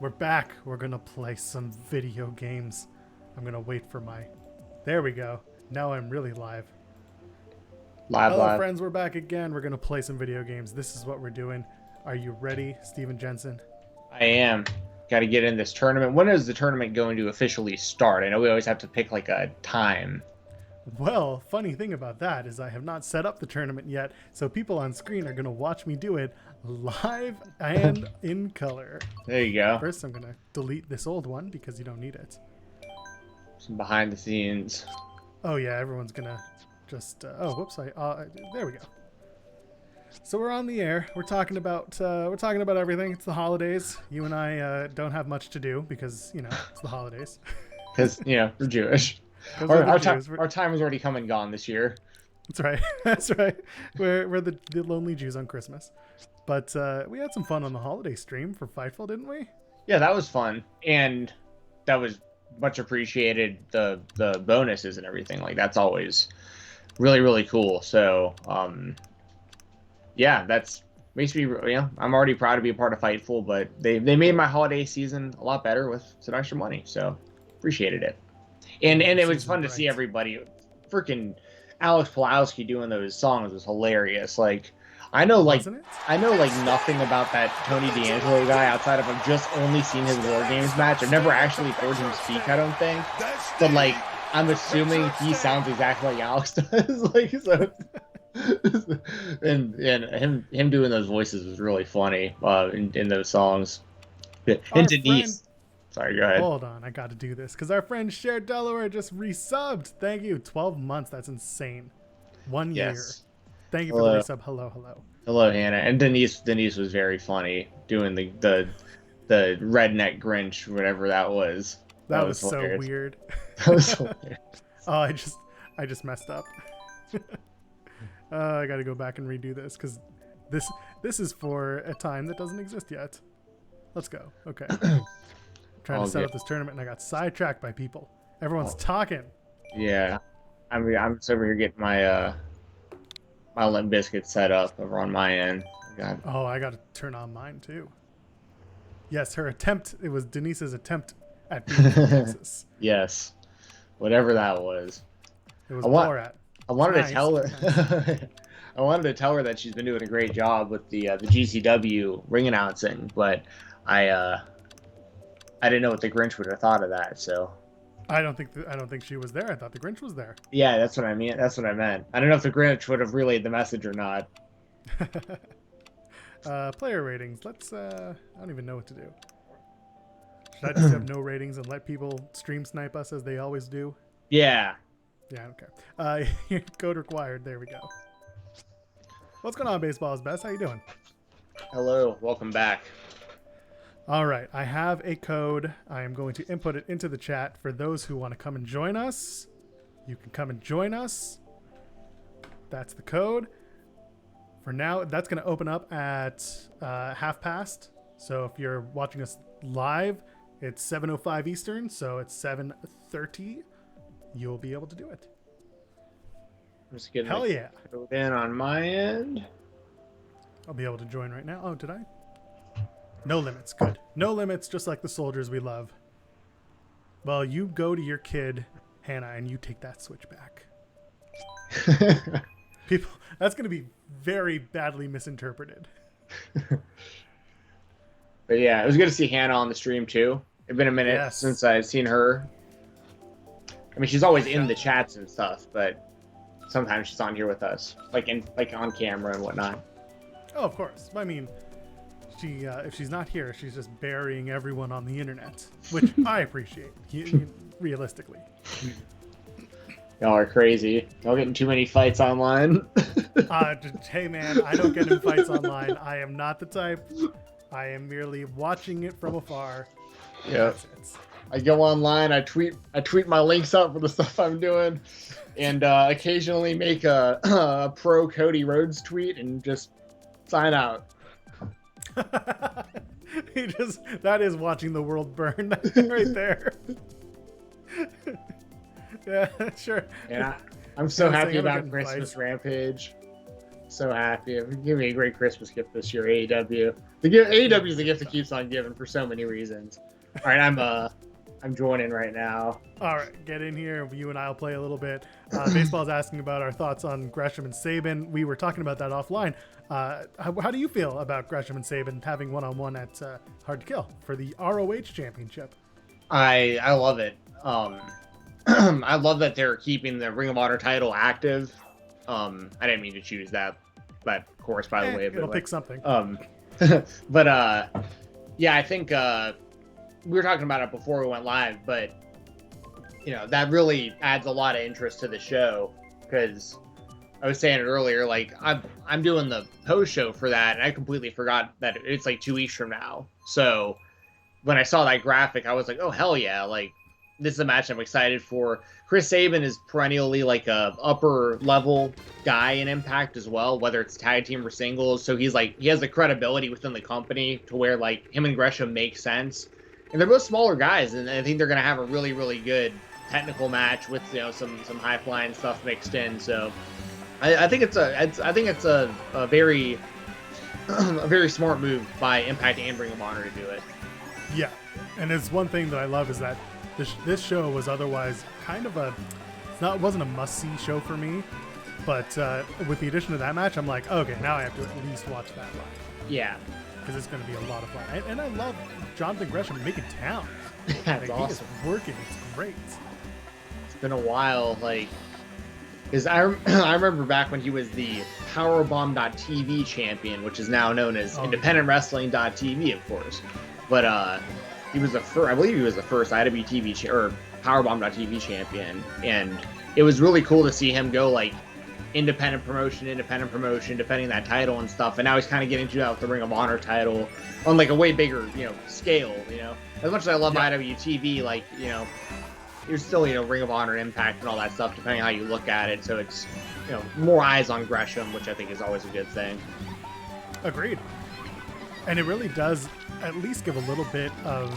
We're back. We're gonna play some video games. I'm gonna wait for my... There we go. Now I'm really live. Hello, friends. We're back again. We're gonna play some video games. This is what we're doing. Are you ready, Steven Jensen? I am. Got to get in this tournament. When is the tournament going to officially start? I know we always have to pick like a time. Well, funny thing about that is I have not set up the tournament yet, so people on screen are gonna watch me do it live and in color. There you go. First, I'm gonna delete this old one because you don't need it. Some behind the scenes. Oh yeah, everyone's gonna just. Oh, whoops! There we go. So we're on the air. We're talking about everything. It's the holidays. You and I don't have much to do because it's the holidays. Because we're Jewish. Our time has already come and gone this year. That's right. That's right. We're the lonely Jews on Christmas. But we had some fun on the holiday stream for Fightful, didn't we? Yeah, that was fun, and that was much appreciated. The bonuses and everything, like that's always really cool. So yeah, that's makes me I'm already proud to be a part of Fightful, but they made my holiday season a lot better with some extra money, so appreciated it. And it was fun to see everybody. Freaking Alex Pulowski doing those songs was hilarious. Like I know nothing about that Tony D'Angelo guy outside of I've just only seen his War Games match. I've never actually heard him speak, I don't think. But like I'm assuming he sounds exactly like Alex does. Like so and him doing those voices was really funny in those songs. And Denise. Sorry, go ahead. Hold on, I got to do this because our friend Shared Delaware just resubbed. Thank you. 12 months. That's insane. 1 year. Thank you for the resub. Hello, Hannah. And Denise was very funny doing the redneck Grinch, whatever that was. That was so weird. That was so weird. Oh, I just messed up. I got to go back and redo this because this is for a time that doesn't exist yet. Let's go. Okay. Trying to set up this tournament and I got sidetracked by people. Everyone's talking. Yeah. I mean, I'm just over here getting my my Limp Biscuit set up over on my end. I got to turn on mine too. Yes, it was Denise's attempt at beating Texas. Yes. Whatever that was. It was Borat. I wanted to tell her I wanted to tell her that she's been doing a great job with the GCW ring announcing, but I didn't know what the Grinch would have thought of that, so. I don't think she was there. I thought the Grinch was there. Yeah, that's what I mean. That's what I meant. I don't know if the Grinch would have relayed the message or not. Player ratings. Let's. I don't even know what to do. Should I just have no ratings and let people stream snipe us as they always do? Yeah. Yeah. Okay. Code required. There we go. What's going on, Baseball's Best? How you doing? Hello. Welcome back. All right, I have a code. I am going to input it into the chat for those who want to come and join us. You can come and join us. That's the code. For now, that's going to open up at 1:30. So if you're watching us live, it's 7:05 Eastern, so it's 7:30. You'll be able to do it. Just getting Hell yeah. Code in on my end. I'll be able to join right now. Oh, did I? No limits. Good. No limits, just like the soldiers we love. Well, you go to your kid, Hannah, and you take that switch back. People, that's going to be very badly misinterpreted. But yeah, it was good to see Hannah on the stream too. It's been a minute since I've seen her. I mean, she's always in the chats and stuff, but sometimes she's on here with us, like on camera and whatnot. Oh, of course. I mean, if she's not here, she's just burying everyone on the internet, which I appreciate, realistically. Y'all are crazy. Y'all getting too many fights online. Hey man, I don't get in fights online. I am not the type. I am merely watching it from afar. Yeah. I go online. I tweet my links up for the stuff I'm doing, and occasionally make a pro Cody Rhodes tweet and just sign out. That is watching the world burn right there. Yeah, sure. Yeah, I'm so happy about Christmas Rampage. So happy. Give me a great Christmas gift this year, AEW. AEW is the gift that keeps on giving for so many reasons. All right, I'm joining right now. All right, get in here. You and I'll play a little bit. Baseball's asking about our thoughts on Gresham and Sabin. We were talking about that offline. How do you feel about Gresham and Sabin having one-on-one at Hard to Kill for the ROH championship? I love it. I love that they're keeping the Ring of Honor title active. I didn't mean to choose that course, by the way. It'll pick something. But yeah, I think we were talking about it before we went live, but that really adds a lot of interest to the show, because I was saying it earlier, like I'm doing the post show for that, and I completely forgot that it's like 2 weeks from now. So when I saw that graphic, I was like, oh hell yeah, like this is a match I'm excited for. Chris Sabin is perennially like a upper level guy in Impact as well, whether it's tag team or singles. So he has the credibility within the company to where like him and Gresham make sense. And they're both smaller guys, and I think they're gonna have a really, really good technical match with some high flying stuff mixed in. So I think it's a very a very smart move by Impact and Ring of Honor to do it. Yeah, and it's one thing that I love is that this show was otherwise kind of it wasn't a must-see show for me, but with the addition of that match, I'm like, okay, now I have to at least watch that live. Yeah, because it's going to be a lot of fun, and I love Jonathan Gresham making town. That's awesome. He is working. It's great. It's been a while, like, because I remember back when he was the Powerbomb.tv champion, which is now known as Independent Wrestling.tv, of course. But he was I believe he was the first IWTV or Powerbomb.tv champion, and it was really cool to see him go like independent promotion, defending that title and stuff. And now he's kind of getting to that with the Ring of Honor title on like a way bigger, scale. As much as I love IWTV, like there's still Ring of Honor, Impact, and all that stuff, depending on how you look at it. So it's more eyes on Gresham, which I think is always a good thing. Agreed. And it really does at least give a little bit of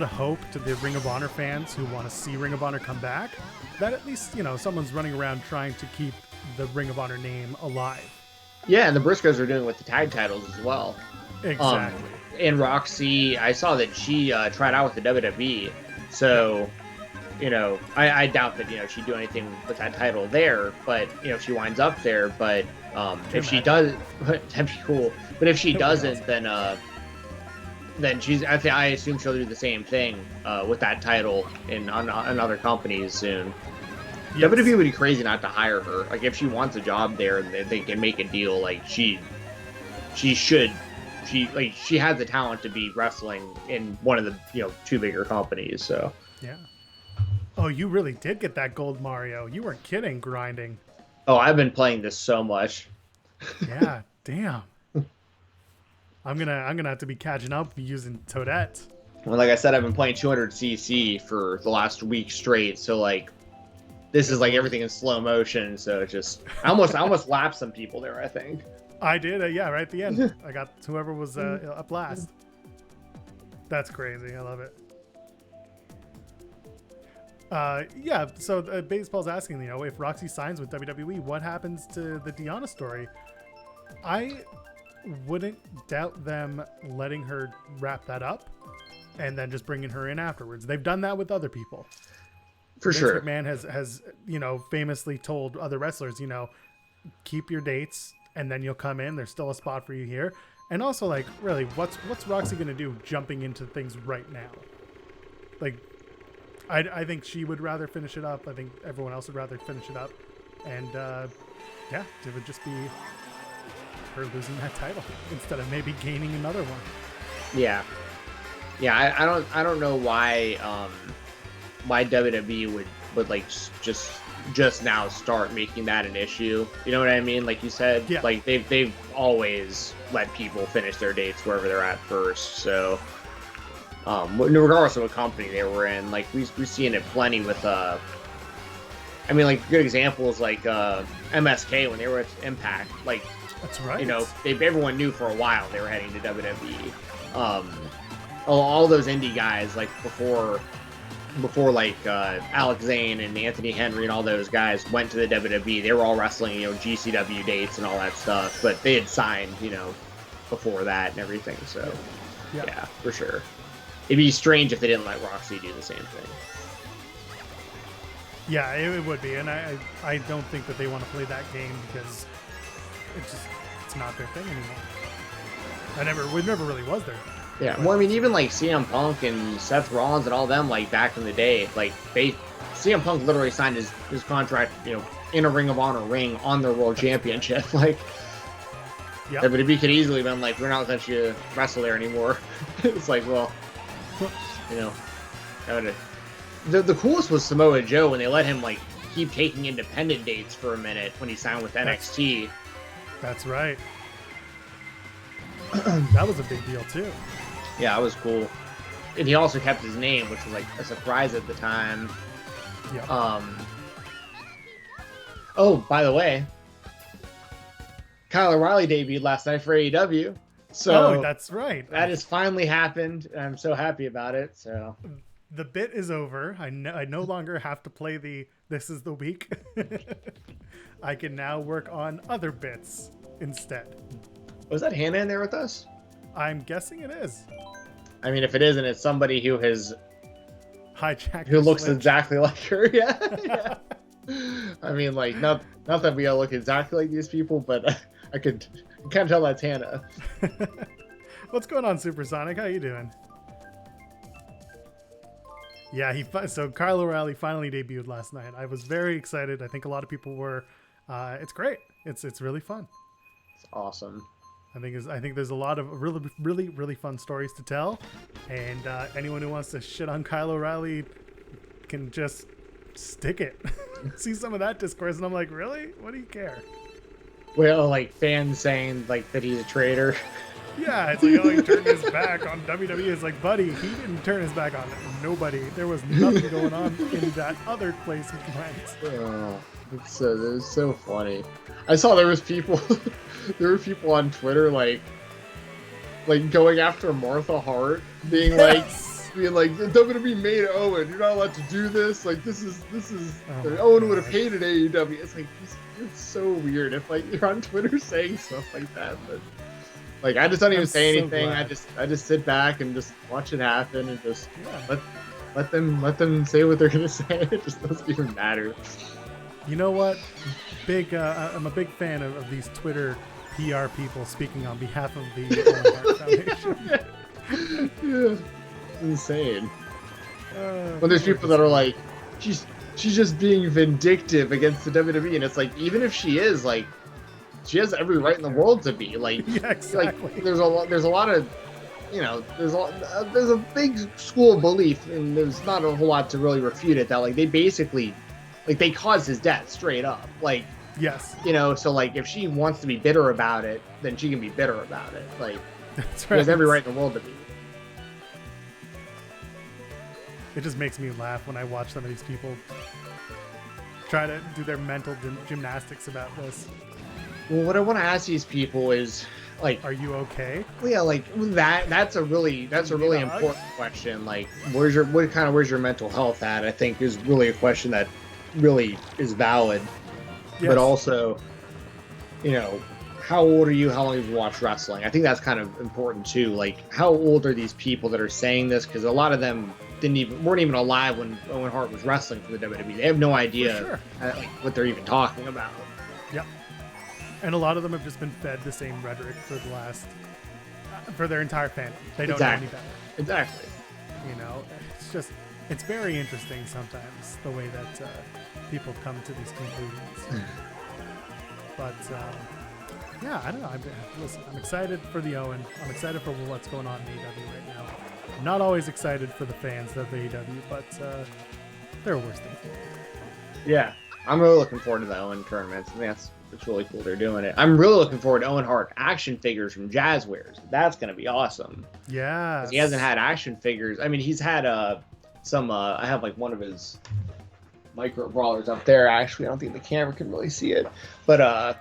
hope to the Ring of Honor fans who want to see Ring of Honor come back, that at least someone's running around trying to keep the Ring of Honor name alive. Yeah, and the Briscoes are doing it with the tag titles as well. Exactly. And Roxy, I saw that she tried out with the WWE, so I doubt that she do anything with that title there, but if she winds up there, but if she does, that'd be cool. But if she doesn't, then I assume she'll do the same thing with that title in other companies soon. Yes. WWE would be crazy not to hire her. Like if she wants a job there, they can make a deal. Like she has the talent to be wrestling in one of the two bigger companies. So yeah. Oh, you really did get that gold, Mario. You weren't kidding, grinding. Oh, I've been playing this so much. Yeah, damn. I'm gonna have to be catching up using Toadette. Well, like I said, I've been playing 200cc for the last week straight. So like, this is like everything in slow motion. So it just I almost lapped some people there, I think. I did, yeah, right at the end. I got whoever was up last. That's crazy. I love it. Yeah, so Baseball's asking, if Roxy signs with WWE, what happens to the Deanna story? I wouldn't doubt them letting her wrap that up and then just bringing her in afterwards. They've done that with other people. For sure. Vince McMahon has famously told other wrestlers, keep your dates and then you'll come in. There's still a spot for you here. And also, like, really, what's Roxy going to do jumping into things right now? Like, I think she would rather finish it up. I think everyone else would rather finish it up. And, yeah, it would just be her losing that title instead of maybe gaining another one. Yeah. Yeah, I don't know why WWE would like just now start making that an issue. You know what I mean? Like you said, yeah. Like they've always let people finish their dates wherever they're at first. So regardless of what company they were in, like we've seen it plenty with like good examples like MSK when they were at Impact. Like that's right. Everyone knew for a while they were heading to WWE. All those indie guys, like before like Alex Zane and Anthony Henry and all those guys went to the WWE. They were all wrestling, GCW dates and all that stuff, but they had signed, before that and everything. So yeah, for sure. It'd be strange if they didn't let Roxy do the same thing. Yeah, it would be, and I don't think that they want to play that game because it's not their thing anymore. We never really was there. Yeah, well, I mean, even like CM Punk and Seth Rollins and all them, like back in the day, like CM Punk literally signed his contract, in a Ring of Honor ring on their World Championship. Like, yeah, WWE could easily have been like, we're not letting you wrestle there anymore. It's like, well, the coolest was Samoa Joe when they let him like keep taking independent dates for a minute when he signed with NXT. That's right. That was a big deal too. Yeah, it was cool. And he also kept his name, which was like a surprise at the time. Yeah. Oh, by the way, Kyle O'Reilly debuted last night for AEW. So that's right. That has finally happened. And I'm so happy about it. So the bit is over. I no longer have to play this is the week. I can now work on other bits instead. Was that Hannah in there with us? I'm guessing it is. I mean, if it isn't, it's somebody who has hijacked. Who looks exactly like her. Yeah. I mean, like, not that we all look exactly like these people, but I can't tell that's Hannah. What's going on, Supersonic? How you doing? Yeah, so Kyle O'Reilly finally debuted last night. I was very excited. I think a lot of people were. It's great. It's really fun. It's awesome. I think there's a lot of really fun stories to tell, and anyone who wants to shit on Kyle O'Reilly can just stick it. See some of that discourse, and I'm like, really? What do you care? Well, like fans saying like that he's a traitor. Yeah, it's like, he turned his back on WWE. It's like, buddy, he didn't turn his back on nobody. There was nothing going on in that other place he went. Oh, it was so funny. I saw there were people on Twitter like going after Martha Hart, being like WWE made Owen. You're not allowed to do this. Like this is Owen would have hated AEW. It's like it's so weird if like you're on Twitter saying stuff like that, but. Like I just don't even say anything. I just sit back and just watch it happen and just let them say what they're gonna say. It just doesn't even matter. You know what? I'm a big fan of these Twitter PR people speaking on behalf of the Owen Hart Foundation. Yeah, insane. When there's people that are like, she's just being vindictive against the WWE, and it's like, even if she is, like. She has every right in the world to be like. Yeah, exactly. Like there's a lot of, there's a big school of belief, and there's not a whole lot to really refute it. That like they basically, like they caused his death straight up. Like yes, so like if she wants to be bitter about it, then she can be bitter about it. Like that's right. She has every right in the world to be. It just makes me laugh when I watch some of these people try to do their mental gymnastics about this. Well, what I want to ask these people is, like, are you okay? Well, yeah, like that's a really important question. Like, where's your mental health at? I think is really a question that really is valid. Yes. But also, how old are you? How long have you watched wrestling? I think that's kind of important too. Like, how old are these people that are saying this? Because a lot of them weren't even alive when Owen Hart was wrestling for the WWE. They have no idea what they're even talking about. Yep. And a lot of them have just been fed the same rhetoric for their entire fandom. They don't know any better. Exactly. It's very interesting sometimes the way that people come to these conclusions. But I don't know. I'm excited for the Owen. I'm excited for what's going on in AEW right now. I'm not always excited for the fans of AEW, but there are worse things. Yeah, I'm really looking forward to the Owen tournaments. I think it's really cool they're doing it. I'm really looking forward to Owen Hart action figures from Jazzwares. That's going to be awesome. Yeah. He hasn't had action figures. I mean, he's had some, I have like one of his micro brawlers up there. Actually, I don't think the camera can really see it. But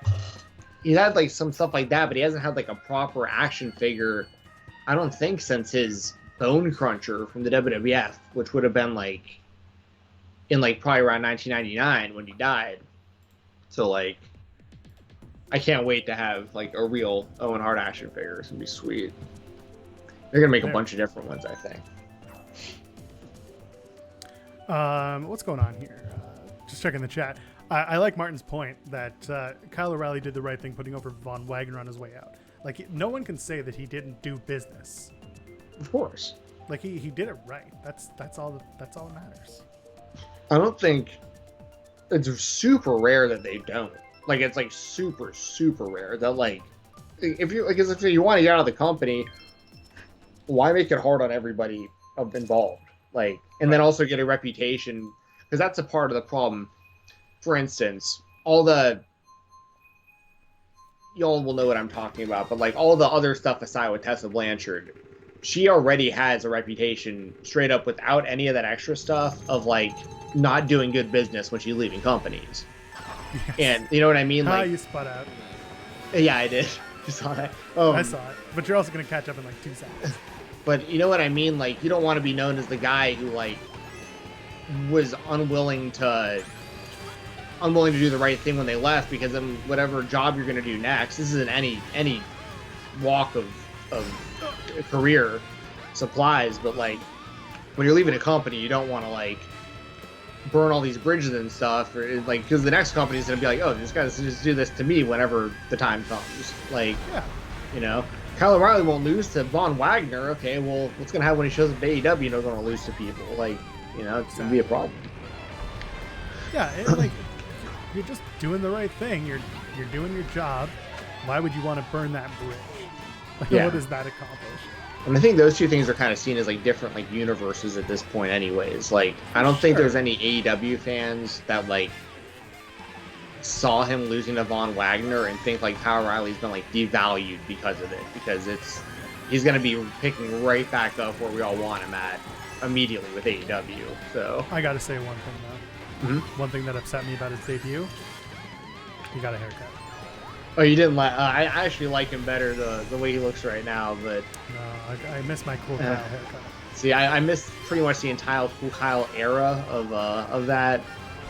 he's had like some stuff like that, but he hasn't had like a proper action figure, I don't think, since his Bone Cruncher from the WWF, which would have been like in like probably around 1999 when he died. So like, I can't wait to have like a real Owen Hart action figure. It's gonna be sweet. They're gonna make a bunch of different ones, I think. What's going on here? Just checking the chat. I like Martin's point that Kyle O'Reilly did the right thing putting over Von Wagner on his way out. Like, no one can say that he didn't do business. Of course. Like, he did it right. That's all that matters. I don't think it's super rare that they don't. Like, it's like super, super rare that like, if you want to get out of the company, why make it hard on everybody involved? Like, and then also get a reputation, because that's a part of the problem. For instance, y'all will know what I'm talking about, but like all the other stuff aside with Tessa Blanchard, she already has a reputation straight up without any of that extra stuff of like not doing good business when she's leaving companies. Yes. And you know what I mean? Like, you spun out. Yeah, I did. You saw that? I saw it. But you're also going to catch up in like 2 seconds. But you know what I mean? Like, you don't want to be known as the guy who like was unwilling to do the right thing when they left, because then whatever job you're going to do next, this isn't any walk of career supplies, but like when you're leaving a company, you don't want to like burn all these bridges and stuff, or like, because the next company is going to be like, oh, this guy's just do this to me whenever the time comes. Like, yeah. You know, Kyle O'Reilly won't lose to Von Wagner. Okay, well, what's going to happen when he shows up to AEW? You're not going to lose to people. Like, you know, it's going to be a problem. Yeah, like, you're just doing the right thing. You're doing your job. Why would you want to burn that bridge? Like, what does that accomplish? And I think those two things are kind of seen as like different like universes at this point anyways. Like, I don't think there's any AEW fans that like saw him losing to Von Wagner and think like Kyle O'Reilly's been like devalued because of it, because he's going to be picking right back up where we all want him at immediately with AEW. So I got to say one thing though. Mm-hmm. One thing that upset me about his debut, he got a haircut. Oh, you didn't like? I actually like him better the way he looks right now, but no, I miss my Cool Kyle haircut. See, I missed pretty much the entire Cool Kyle era of that.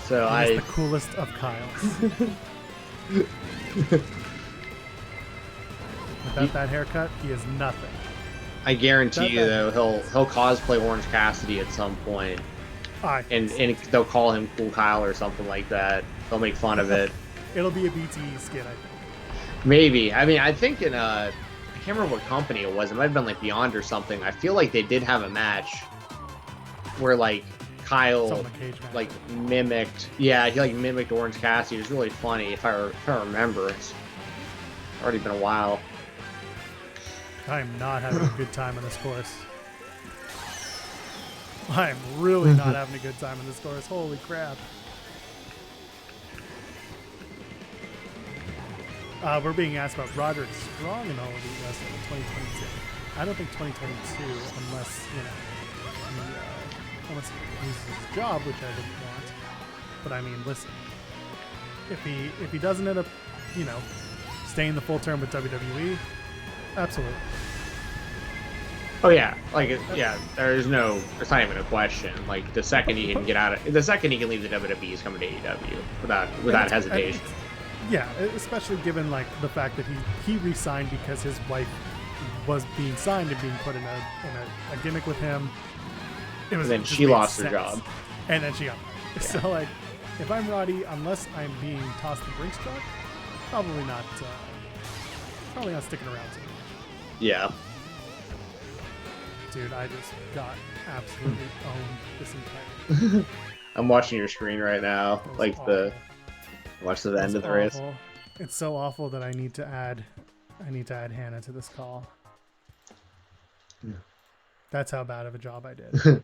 So He's the coolest of Kyles. Without that haircut, he is nothing. I guarantee you, though, he'll cosplay Orange Cassidy at some point, and they'll call him Cool Kyle or something like that. They'll make fun of it. It'll be a BTE skit, I think. Maybe. I mean, I think in I can't remember what company it was. It might have been like Beyond or something. I feel like they did have a match where like Kyle like mimicked. Yeah, he like mimicked Orange Cassidy. It was really funny if I remember. It's already been a while. I am not having a good time on this course. I am really not having a good time on this course. Holy crap. We're being asked about Roderick Strong in all of these wrestling in 2022. I don't think 2022, unless, you know, unless he loses his job, which I didn't want. But I mean, listen, if he doesn't end up, you know, staying the full term with WWE, absolutely. Oh yeah, like yeah, it's not even a question. Like the second he can the leave the WWE, he's coming to AEW without hesitation. Yeah, especially given like the fact that he re-signed because his wife was being signed and being put in a gimmick with him. It was, and then she lost her job. And then she got fired. Yeah. So like, if I'm Roddy, unless I'm being tossed the Brinks truck, probably not sticking around too much. Yeah. Dude, I just got absolutely owned this entire. I'm watching your screen right now, like awful. Watch the end of the race. It's so awful that I need to add Hannah to this call. Yeah. That's how bad of a job I did.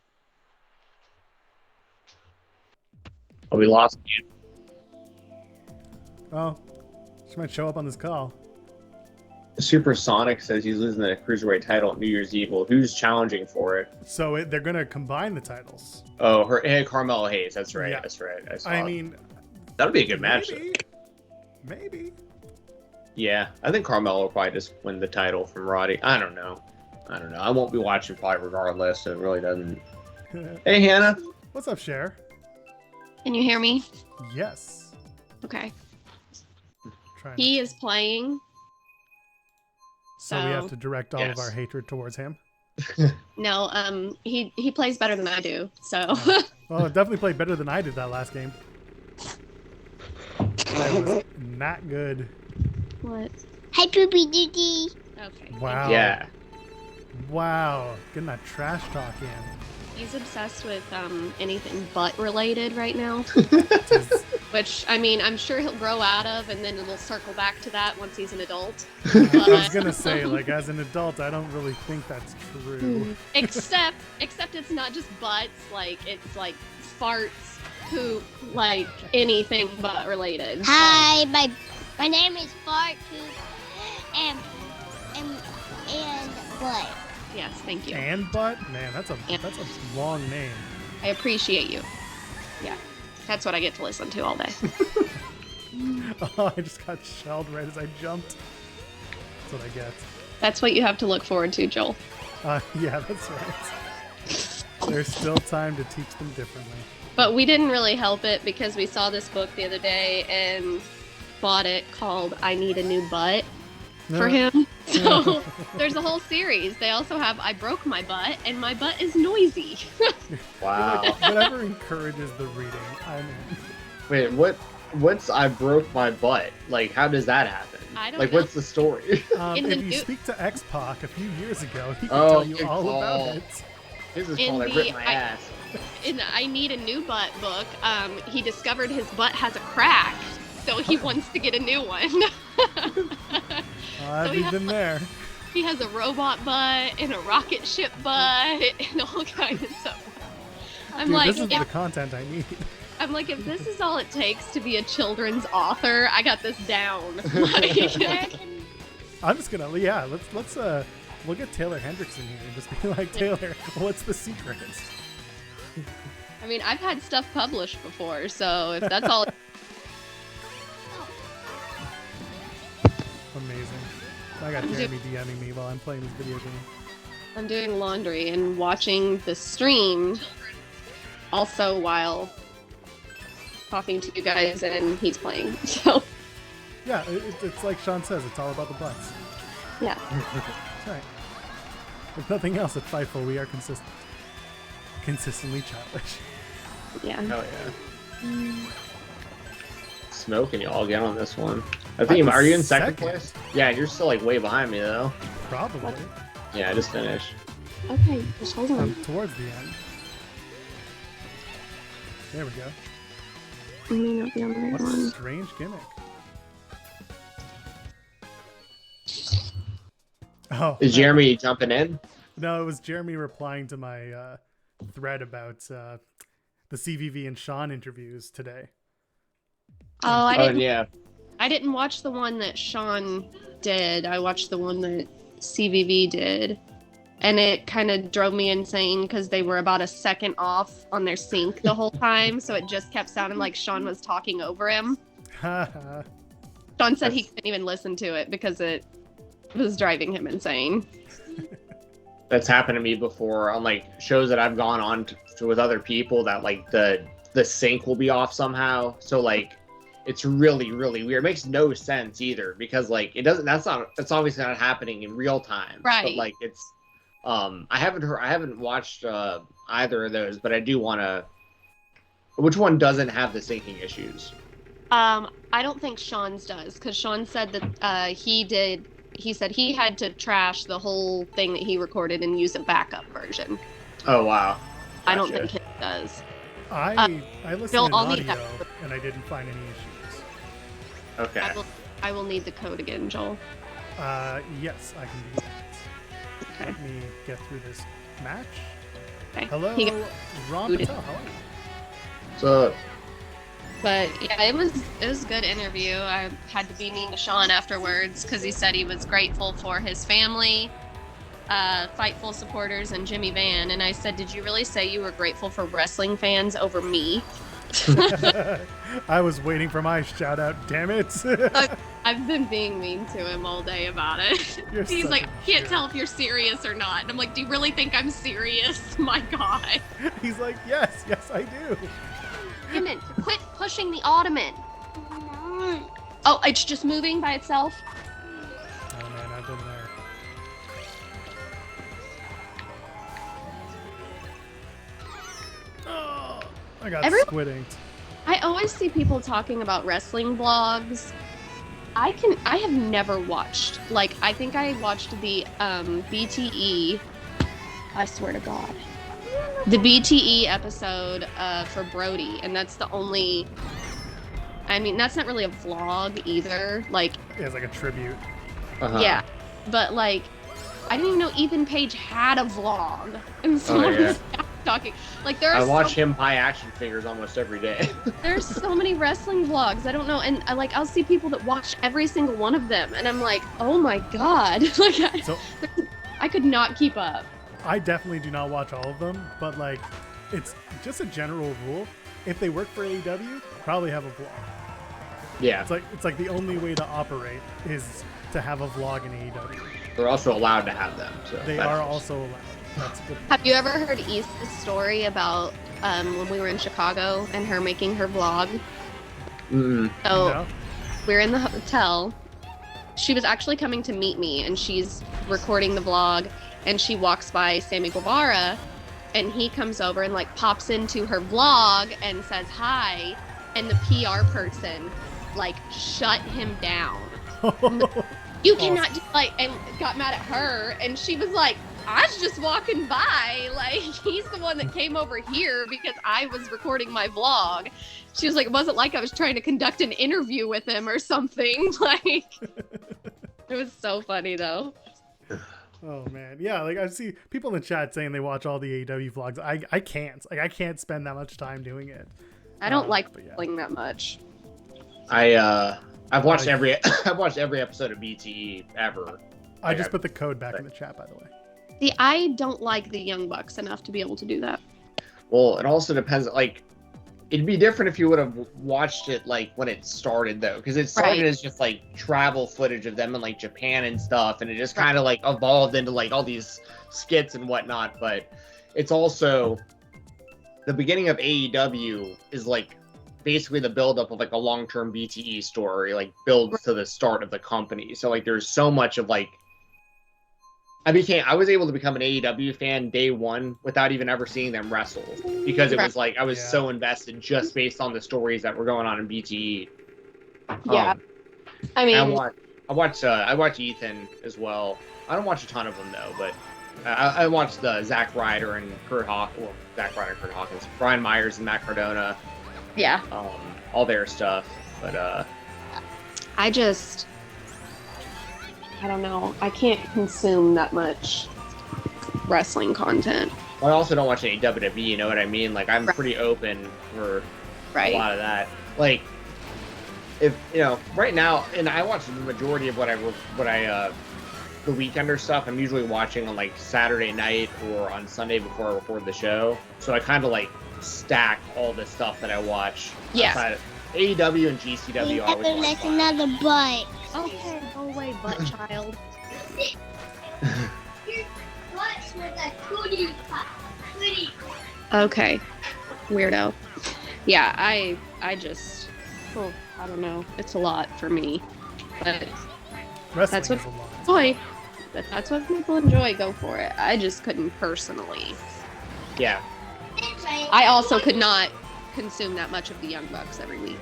Oh, we lost you. Oh, she might show up on this call. Supersonic says he's losing the Cruiserweight title at New Year's Eve. Well, who's challenging for it? So they're going to combine the titles. Oh, Carmelo Hayes. That's right. Yeah. That's right. I mean, that'll be a good match. Maybe. Yeah, I think Carmelo will probably just win the title from Roddy. I don't know. I won't be watching probably regardless, so it really doesn't. Hey, Hannah. What's up, Cher? Can you hear me? Yes. Okay. Trying He to- is playing. So we have to direct all of our hatred towards him. No, he plays better than I do. So. Oh. Well, definitely played better than I did that last game. I was not good. What? Hi, Poopy Duty. Okay. Wow. Yeah. Wow. Getting that trash talk in. He's obsessed with anything butt related right now. Which, I mean, I'm sure he'll grow out of, and then we'll circle back to that once he's an adult. I was gonna say, like, as an adult, I don't really think that's true. Except it's not just butts. Like, it's like farts, poop, like anything butt related. Hi, my name is Fart Poop and Butt. Yes, thank you. And butt? Man, that's a long name. I appreciate you. Yeah, that's what I get to listen to all day. Oh, I just got shelled right as I jumped. That's what I get. That's what you have to look forward to, Joel. Yeah, that's right. There's still time to teach them differently. But we didn't really help it because we saw this book the other day and bought it called I Need a New Butt for him. So there's a whole series. They also have I Broke My Butt and My Butt is Noisy. Wow. Whatever encourages the reading, I'm in. Wait, what's I broke my butt? Like, how does that happen? I don't like, know. what's the story? If you speak to X-Pac a few years ago, he can tell you all about it. His is In called I the- ripped my ass. In the I Need a New Butt book, he discovered his butt has a crack, so he wants to get a new one. I've been there. He has a robot butt and a rocket ship butt and all kinds of stuff. I'm Dude, like, this is the content I need. I'm like, if this is all it takes to be a children's author, I got this down. Like, I'm just gonna, let's we'll get Taylor Hendricks in here and just be like, Taylor, what's the secret? I mean, I've had stuff published before, so if that's all. Amazing. I got Jeremy DMing me while I'm playing this video game. I'm doing laundry and watching the stream also while talking to you guys, and he's playing. So Yeah, it's like Sean says, it's all about the butts. yeah. That's right. If nothing else at Fightful, we are consistent. Consistently childish. Yeah. Hell yeah. Smoking y'all again on this one. I think, are you in second place? Yeah, you're still like way behind me though. Probably. Yeah, I just finished. Okay, just hold on. Towards the end. There we go. I may not be on the right What a one. strange gimmick. Oh. Is Jeremy jumping in? No, it was Jeremy replying to my thread about the CVV and Sean interviews today. Oh, I Yeah. didn't watch the one that Sean did. I watched the one that CVV did. And it kind of drove me insane because they were about a second off on their sync the whole time. So it just kept sounding like Sean was talking over him. Sean said he couldn't even listen to it because it was driving him insane. That's happened to me before on like shows that I've gone on to with other people that like the sync will be off somehow. So like it's really, really weird. It makes no sense either because like it doesn't. That's obviously not happening in real time. Right. But like it's. I haven't watched either of those, but I do want to. Which one doesn't have the syncing issues? I don't think Sean's does because Sean said that he did. He said he had to trash the whole thing that he recorded and use a backup version. Oh wow! Gotcha. I don't think it does. I listened Bill, in I'll need audio that. and I didn't find any issues. Okay. I will need the code again, Joel. Yes, I can do that. Okay. Let me get through this match. Okay. Hello, He got Ron booted. Patel. How are you? So But yeah, it was a good interview. I had to be mean to Sean afterwards because he said he was grateful for his family, Fightful supporters, and Jimmy Van. And I said, "Did you really say you were grateful for wrestling fans over me?" I was waiting for my shout out, damn it. I've been being mean to him all day about it. You're He's such like, a I can't jerk. tell if you're serious or not. And I'm like, do you really think I'm serious? My God. He's like, yes, I do. Damn it, quit pushing the ottoman. No. Oh, it's just moving by itself. Oh man, I've been there. Oh, I got squid inked. I always see people talking about wrestling vlogs. I have never watched. Like, I think I watched the BTE. I swear to God. The BTE episode for Brody, and that's the only. I mean, that's not really a vlog either. Like, Yeah, it's like a tribute. yeah, but like, I didn't even know Ethan Page had a vlog, and someone was talking. Like, there are I watch him buy action figures almost every day. there's so many wrestling vlogs. I don't know, and I'll see people that watch every single one of them, and I'm like, oh my God, like I could not keep up. I definitely do not watch all of them, but like, it's just a general rule. If they work for AEW, probably have a vlog. Yeah. It's like the only way to operate is to have a vlog in AEW. They're also allowed to have them. So They are also allowed. That's good. Have you ever heard Issa's story about when we were in Chicago and her making her vlog? Mm-mm. So No? we're in the hotel. She was actually coming to meet me, and she's recording the vlog, and she walks by Sammy Guevara, and he comes over and like pops into her vlog and says hi, and the PR person like shut him down. You cannot do, like, and got mad at her, and she was like, I was just walking by, like, he's the one that came over here because I was recording my vlog. She was like, it wasn't like I was trying to conduct an interview with him or something. Like, it was so funny though. Oh man, yeah. Like I see people in the chat saying they watch all the AEW vlogs. I can't. Like I can't spend that much time doing it. I don't like but yeah. playing that much. I've watched every I've watched every episode of BTE ever. I just put the code back in the chat, by the way. See, I don't like the Young Bucks enough to be able to do that. Well, it also depends. Like, it'd be different if you would have watched it like when it started, though, because it started as just like travel footage of them in like Japan and stuff, and it just kind of like evolved into like all these skits and whatnot. But it's also the beginning of AEW is like basically the buildup of like a long-term BTE story, like builds to the start of the company. So like there's so much of like I was able to become an AEW fan day one without even ever seeing them wrestle, because it was like I was so invested just based on the stories that were going on in BTE. Yeah, I mean, I watch Ethan as well. I don't watch a ton of them though, but I watched the Zack Ryder and Kurt Hawkins, Brian Myers and Matt Cardona. Yeah. All their stuff, but I don't know. I can't consume that much wrestling content. I also don't watch any WWE, you know what I mean? Like, I'm pretty open for a lot of that. Like, if, you know, right now, and I watch the majority of the weekender stuff, I'm usually watching on, like, Saturday night or on Sunday before I record the show. So I kind of, like, stack all the stuff that I watch. Yeah. AEW and GCW I always watch. Another bite. Okay, go away, butt child. Okay, weirdo. Yeah, I don't know. It's a lot for me, but that's what enjoy. But that's what people enjoy. Go for it. I just couldn't personally. Yeah. I also could not consume that much of the Young Bucks every week.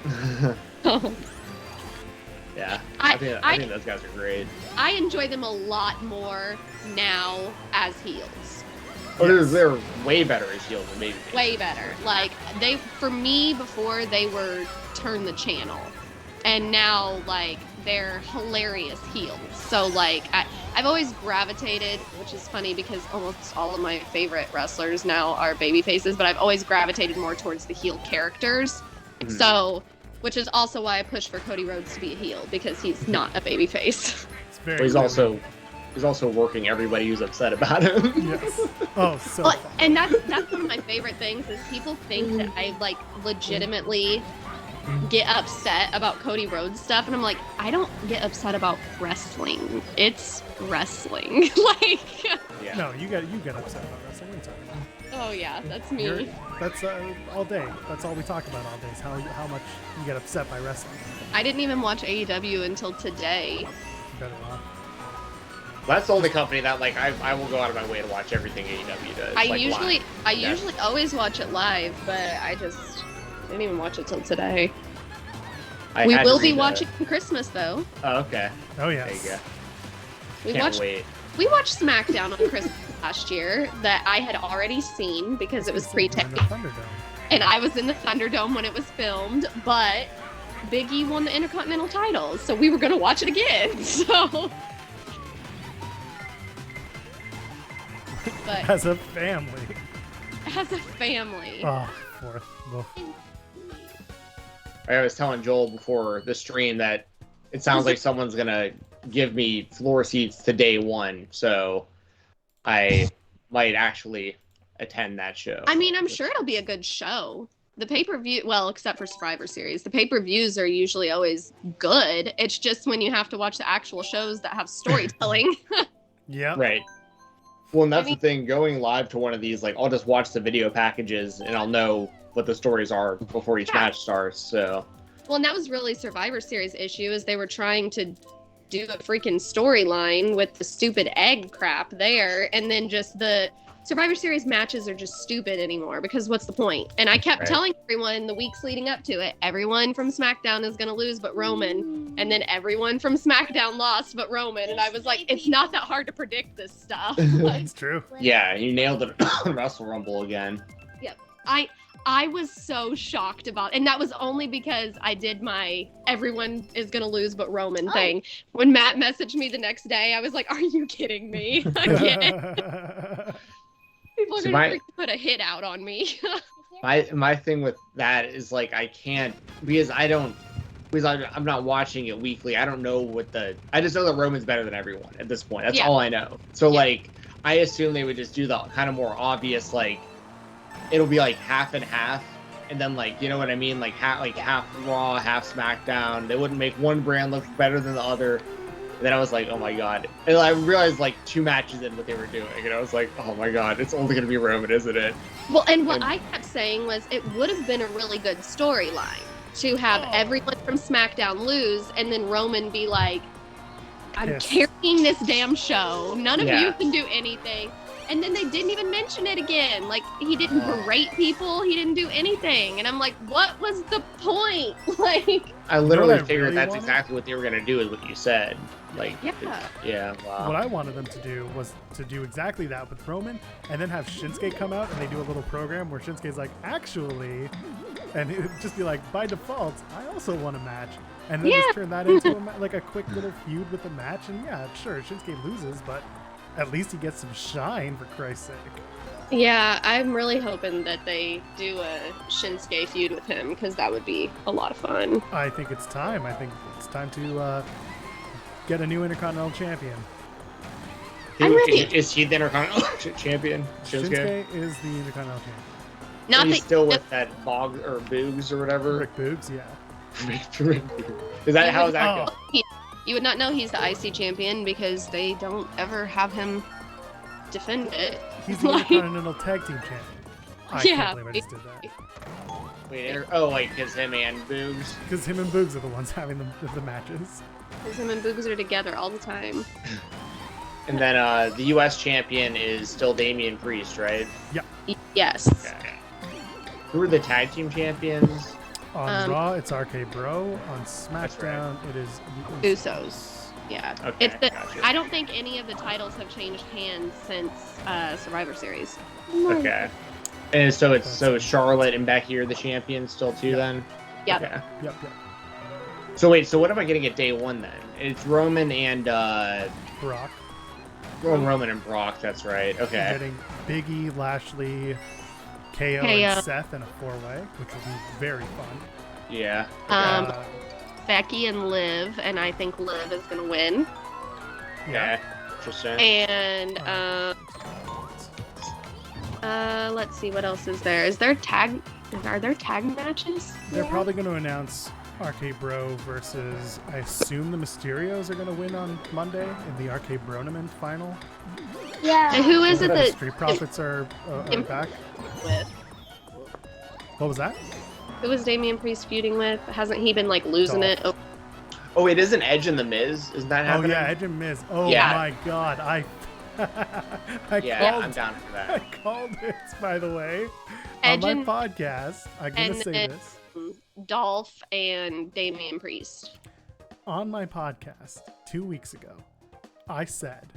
Yeah, I think those guys are great. I enjoy them a lot more now as heels. Oh, they're way better as heels than baby. Way better. Like, for me, before they were turn the channel, and now like they're hilarious heels. So like I've always gravitated, which is funny because almost all of my favorite wrestlers now are baby faces, but I've always gravitated more towards the heel characters. Mm-hmm. So, which is also why I push for Cody Rhodes to be a heel, because he's not a baby face. He's also working everybody who's upset about him. Yes. Oh, so fun. And that's one of my favorite things is people think that I like legitimately get upset about Cody Rhodes stuff, and I'm like, I don't get upset about wrestling. It's wrestling. Like, Yeah. No, you get upset about wrestling. What are you talking about? oh yeah, that's me. That's all day. That's all we talk about all day is how much you get upset by wrestling. I didn't even watch AEW until today. You better not. That's the only company that like I will go out of my way to watch everything AEW does. I like, usually live. always watch it live, but I just didn't even watch it till today. I We had to will be read watching Christmas though. Oh, okay. Oh There yes. you go. We Can't watched wait. we watched SmackDown on Christmas last year that I had already seen because it was You're in the pre-taped, Thunderdome. and I was in the Thunderdome when it was filmed, but Big E won the Intercontinental titles, so we were gonna watch it again. So, but As a family. as a family, Oh, fourth. Well, I was telling Joel before the stream that it sounds like someone's gonna give me floor seats to day one, so I might actually attend that show. I mean, I'm sure it'll be a good show. The pay-per-view, well, except for Survivor Series, the pay-per-views are usually always good. It's just when you have to watch the actual shows that have storytelling. yeah. Right. Well, and that's I mean- the thing. Going live to one of these, like, I'll just watch the video packages and I'll know what the stories are before each Yeah. match starts. So, Well, and that was really Survivor Series issue is they were trying to do a freaking storyline with the stupid egg crap there, and then just the Survivor Series matches are just stupid anymore because what's the point? And I kept Right. telling everyone the weeks leading up to it, everyone from SmackDown is going to lose but Roman, and then everyone from SmackDown lost but Roman, and I was like, it's not that hard to predict this stuff. Like, It's true. yeah, you nailed it on Wrestle Rumble again. I was so shocked about, and that was only because I did my everyone is gonna lose but Roman thing. When Matt messaged me the next day, I was like, "Are you kidding me?" Again, people are So gonna freaking put a hit out on me. My thing with that is, like, I can't, because I'm not watching it weekly. I don't know I just know that Roman's better than everyone at this point. That's Yeah. all I know. So, Yeah. like, I assume they would just do the kind of more obvious, like, it'll be like half and half, and then, like, you know what I mean, like half Raw, half SmackDown. They wouldn't make one brand look better than the other. And then I was like, oh my god. And I realized, like, 2 matches in what they were doing, and I was like, oh my god, it's only gonna be Roman, isn't it? Well, and what And- I kept saying was it would have been a really good storyline to have everyone from SmackDown lose, and then Roman be like, "I'm Yes. carrying this damn show. None of Yeah. you can do anything." And then they didn't even mention it again. Like, he didn't berate people. He didn't do anything. And I'm like, what was the point? Like, I literally what I figured really that's wanted? exactly what they were gonna do, is what you said. Like, Yeah. yeah, wow. What I wanted them to do was to do exactly that with Roman, and then have Shinsuke come out and they do a little program where Shinsuke's like, actually, and it would just be like, by default, I also want a match, and then Yeah. just turn that into like a quick little feud with the match, and yeah, sure, Shinsuke loses, but at least he gets some shine, for Christ's sake. yeah, I'm really hoping that they do a Shinsuke feud with him because that would be a lot of fun. I think it's time. I think it's time to get a new Intercontinental Champion. I'm ready. Is he the Intercontinental Champion? Shinsuke? Shinsuke is the Intercontinental Champion. Not He's that still with that Bog or Boogs or whatever. Rick Boogs, yeah. Is that how is that Oh. go? you would not know he's the IC champion because they don't ever have him defend it. He's the Like- Intercontinental Tag Team Champion. I Yeah. can't believe I just did that. Wait, like because him and Boogs. Because him and Boogs are the ones having the matches. Because him and Boogs are together all the time. And then the U.S. champion is still Damian Priest, right? Yes. Okay. Who are the tag team champions? On Raw, it's RK Bro. On SmackDown, it is the Usos. Yeah. Okay, It's the, gotcha. I don't think any of the titles have changed hands since Survivor Series. Okay. And so Charlotte and Becky are the champions still too then? Yep. Okay. Yep. So wait, so what am I getting at day one then? It's Roman and Brock. Roman and Brock, that's right. You're Okay. getting Big E, Lashley, KO, KO. and Seth in a 4-way, which will be very fun. Yeah. Um, Uh, Becky and Liv, and I think Liv is going to win. Yeah. Interesting. And let's see, what else is there? Is there Are there tag matches? They're Yeah. probably going to announce Arcade Bro versus, I assume the Mysterios are going to win on Monday in the Arcade Bronament final. Yeah. And who is it The that Street Profits are back. with? What was that? Who was Damian Priest feuding with? Hasn't he been like losing Dolph. it? Oh, Oh, it isn't Edge and the Miz. Isn't that Oh happening? yeah, Edge and Miz. Oh Yeah. my God, I Yeah, called, I'm down for I that. called this, by the way, Edge on and- my podcast. I'm gonna and say then- this Dolph and Damian Priest. on my podcast 2 weeks ago. I said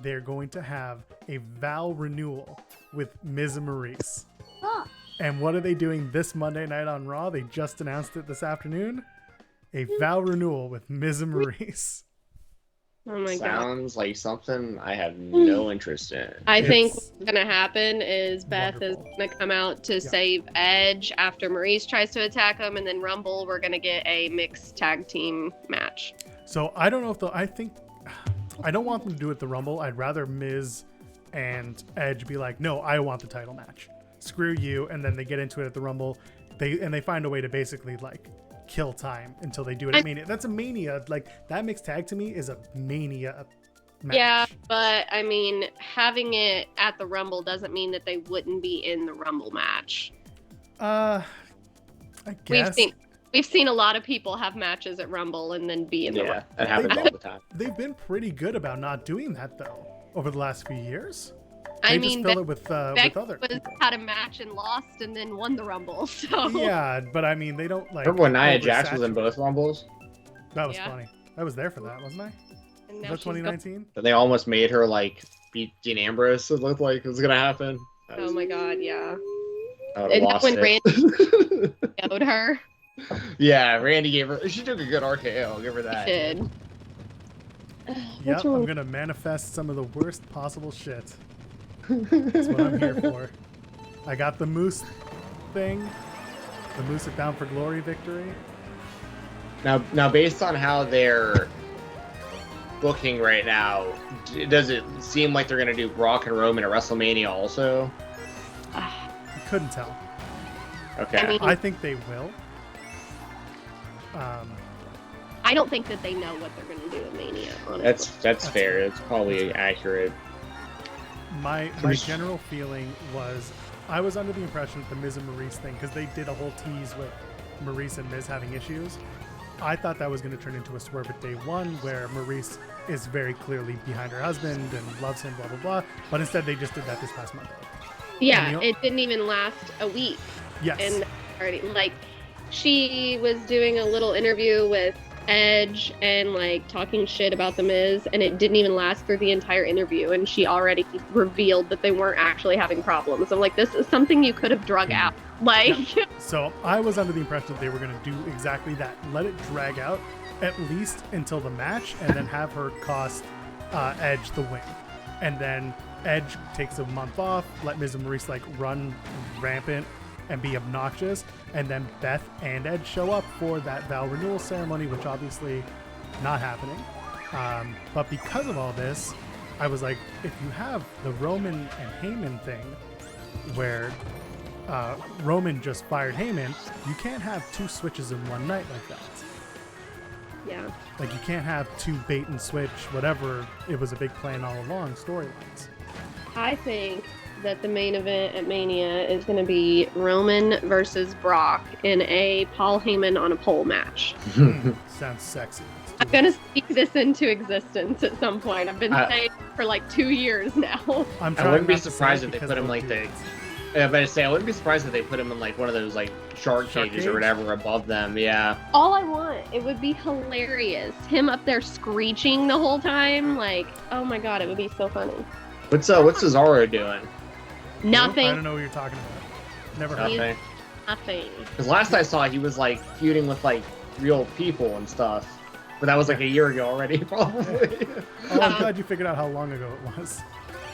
they're going to have a vow renewal with Miz and Maurice. Oh, And what are they doing this Monday night on Raw? They just announced it this afternoon. A vow renewal with Miz and Maurice. Oh my god. Sounds like something I have no interest in. I think It's what's gonna happen is Beth wonderful. is gonna come out to save Edge after Maurice tries to attack him, and then Rumble we're gonna get a mixed tag team match. So I don't know if I don't want them to do it at the Rumble. I'd rather Miz and Edge be like, no, I want the title match. Screw you. And then they get into it at the Rumble. They find a way to basically like kill time until they do it at Mania. That's a Mania. Like that mixed tag to me is a Mania match. Yeah, but I mean, having it at the Rumble doesn't mean that they wouldn't be in the Rumble match. I guess We've seen a lot of people have matches at Rumble and then be in the Yeah, Rumble. that happens all the time. they've been pretty good about not doing that though over the last few years. I They mean, just fill it with other people. had a match and lost and then won the Rumble. So Yeah, but I mean, they don't like. Remember when Nia Jax was in oversaturate- both Rumbles? That was Yeah. funny. I was there for that, wasn't I? and Was now that she's go- 2019? That they almost made her like beat Dean Ambrose. It looked like it was gonna happen. Oh my god, yeah. I would've And lost when it. Showed her. Yeah, Randy gave her. She took a good RKO. I'll give her that. Did. Yep, I'm gonna manifest some of the worst possible shit. That's what I'm here for. I got the Moose thing. The Moose at Bound for Glory victory. Now, based on how they're booking right now, does it seem like they're gonna do Brock and Roman at WrestleMania also? I couldn't tell. Okay. I mean, I think they will. I don't think that they know what they're going to do at Mania. Honestly. that's fair. It's probably accurate. My general feeling was I was under the impression that the Miz and Maurice thing, because they did a whole tease with Maurice and Miz having issues. I thought that was going to turn into a swerve at day one where Maurice is very clearly behind her husband and loves him, blah, blah, blah. But instead they just did that this past Monday. Yeah, And it didn't even last a week. Yes. And already, like, she was doing a little interview with Edge and like talking shit about the Miz, and it didn't even last through the entire interview, and she already revealed that they weren't actually having problems. I'm like, this is something you could have drug out. Like, So I was under the impression that they were going to do exactly that. Let it drag out at least until the match and then have her cost Edge the win. And then Edge takes a month off, let Miz and Maurice like run rampant and be obnoxious. And then Beth and Edge show up for that vow renewal ceremony, which obviously not happening. But because of all this, I was like, if you have the Roman and Heyman thing where Roman just fired Heyman, you can't have two switches in one night like that. yeah. Like, you can't have two bait and switch, whatever. It was a big plan all along, storylines. I think that the main event at Mania is going to be Roman versus Brock in a Paul Heyman on a pole match. Sounds sexy. I'm going to speak this into existence at some point. I've been saying it for like 2 years now. I'm I wouldn't be not to say surprised it if they because put him they'll like do the. it. I was about to say, I wouldn't be surprised if they put him in like one of those like shark Shark cages cage? or whatever above them. Yeah. All I want, it would be hilarious. Him up there screeching the whole time. Like, oh my god, it would be so funny. What's Cesaro doing? I Nothing. don't know what you're talking about. Never heard. Nothing. Nothing. Because last I saw, he was like feuding with like real people and stuff. But that was like a year ago already, probably. Oh, I'm glad you figured out how long ago it was.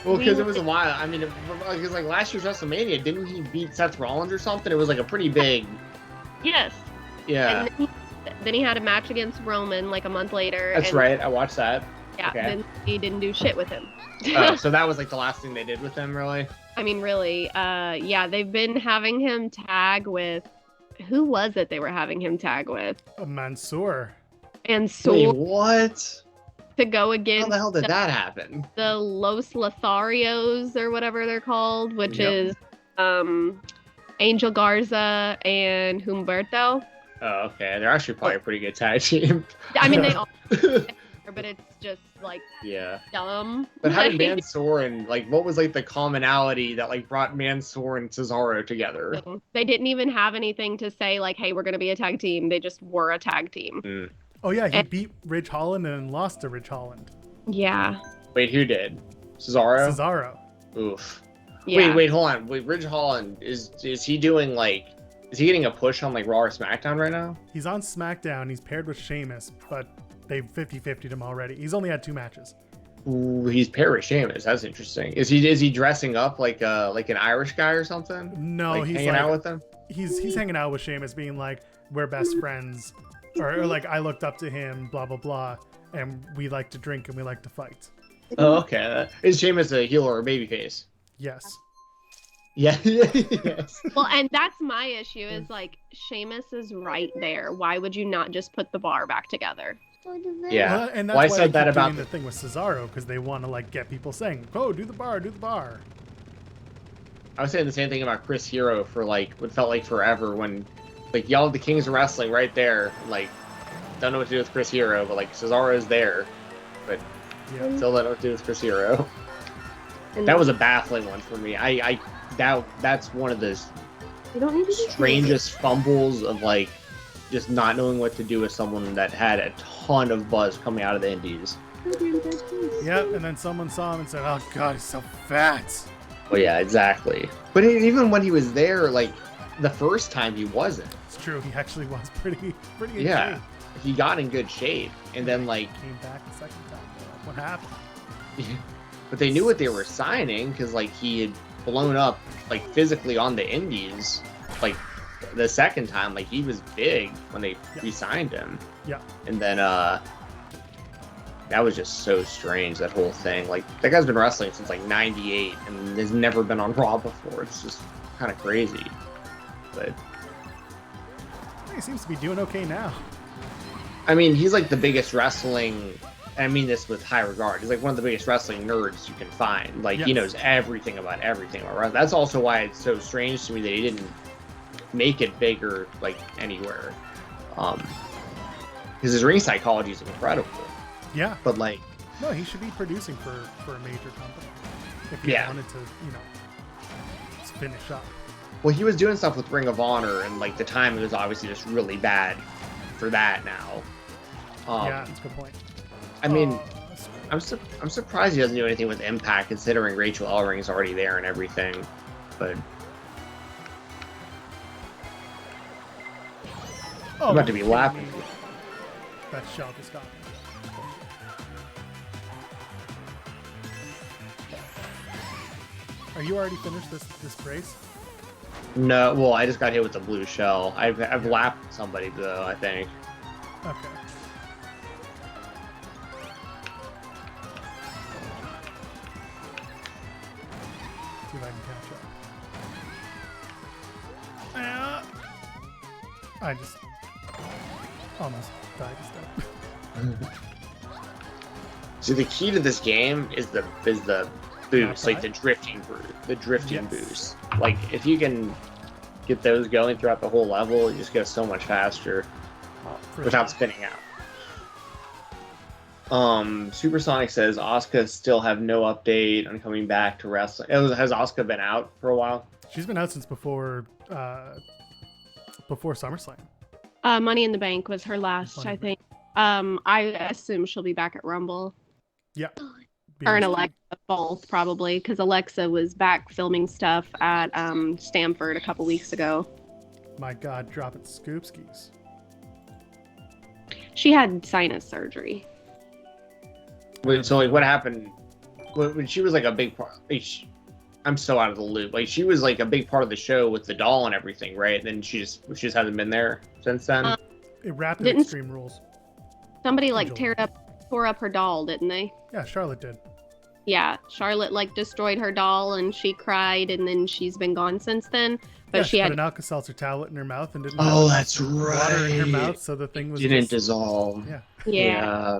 Well, because it was a while. I mean, because like last year's WrestleMania, didn't he beat Seth Rollins or something? It was like a pretty big. Yes. Yeah, And then he had a match against Roman like a month later. that's and, right. I watched that. Yeah. Okay. Then he didn't do shit with him. Oh, so that was like the last thing they did with him, really. I mean, really, yeah, they've been having him tag with, who was it they were having him tag with? Mansoor. And Wait, so what? to go How against the hell did that happen? the Los Lotharios or whatever they're called, which Yep. is Angel Garza and Humberto. Oh, okay. They're actually probably a pretty good tag team. I mean, they all, but it's just like Yeah. dumb. But how did Like, Mansoor and like what was like the commonality that like brought Mansoor and Cesaro together? they didn't even have anything to say like, "Hey, we're gonna be a tag team." They just were a tag team. Oh yeah, he And- beat Ridge Holland and lost to Ridge Holland. Yeah. Wait, who did? Cesaro? Cesaro. Oof. Yeah. Wait, hold on. Wait, Ridge Holland is he doing like is he getting a push on like Raw or SmackDown right now? He's on SmackDown. He's paired with Sheamus, but they've 50-50'd him already. He's only had 2 matches. Ooh, he's paired with Sheamus. That's interesting. Is he dressing up like an Irish guy or something? No, Like, he's hanging like, out with them. he's hanging out with Sheamus, being like, we're best friends, or like I looked up to him, blah blah blah, and we like to drink and we like to fight. Oh, okay. Is Sheamus a heel or a babyface? Yes. Yeah. Yes. Well, and that's my issue is like Sheamus is right there. Why would you not just put the bar back together? Yeah. Well, and that's Well, I why said they that keep about doing the thing with Cesaro, because they want to like get people saying, "Oh, do the bar, do the bar." I was saying the same thing about Chris Hero for like what felt like forever when like y'all the Kings of Wrestling right there. Like don't know what to do with Chris Hero, but like Cesaro is there, but Yeah. still don't know what to do with Chris Hero. And That was a baffling one for me. That's one of the you don't need to do strangest fumbles of like just not knowing what to do with someone that had a ton of buzz coming out of the indies. Yep. And then someone saw him and said, "Oh God, he's so fat." Well, yeah, exactly. But even when he was there, like the first time he wasn't. It's true. He actually was pretty in Yeah, shape. he got in good shape, and then like, Came back the second time. They're like, what happened? but they knew what they were signing because like he had blown up like physically on the indies, like the second time, like he was big when they re-signed him. Yeah. And then that was just so strange, that whole thing. Like that guy's been wrestling since like '98 and has never been on Raw before. It's just kind of crazy. But He seems to be doing okay now. I mean, he's like the biggest wrestling. I mean this with high regard. He's like one of the biggest wrestling nerds you can find. Like he Yes. knows everything about wrestling. That's also why it's so strange to me that he didn't make it bigger like anywhere. Because his ring psychology is incredible. Yeah. But like, No, he should be producing for a major company if he Yeah. wanted to, just finish up. well, he was doing stuff with Ring of Honor, and like the timing was obviously just really bad for that now. Yeah, that's a good point. I mean, Uh, I'm surprised he doesn't do anything with Impact, considering Rachel Ellering is already there and everything. But oh, I'm about to be kidding laughing. me. That shell just got me. Are you already finished this brace? No, well, I just got hit with the blue shell. I've lapped somebody though, I think. Okay. See if I can catch up. I just almost died a step. So the key to this game is the boost, like the drifting Yes. boost. Like if you can get those going throughout the whole level, you just go so much faster For without sure. spinning out. Supersonic says Asuka still have no update on coming back to wrestling. Has Asuka been out for a while? She's been out since before SummerSlam. Money in the Bank was her last, Money I in the think. I assume she'll be back at Rumble. Yeah. Her and Alexa both, probably, because Alexa was back filming stuff at Stamford a couple weeks ago. My God, drop it, Scoopskis. She had sinus surgery. Wait, so like what happened when she was like a big part? Like, I'm so out of the loop. Like she was like a big part of the show with the doll and everything, right? Then she just hasn't been there since then. It wrapped in Didn't- Extreme Rules. Somebody like Angel. tore up her doll, didn't they? Yeah, Charlotte did. Yeah, Charlotte like destroyed her doll and she cried, and then she's been gone since then. But She had put an Alka-Seltzer tablet in her mouth and didn't Oh, have that's water in her right. mouth, so the thing was Didn't just dissolve. yeah. yeah.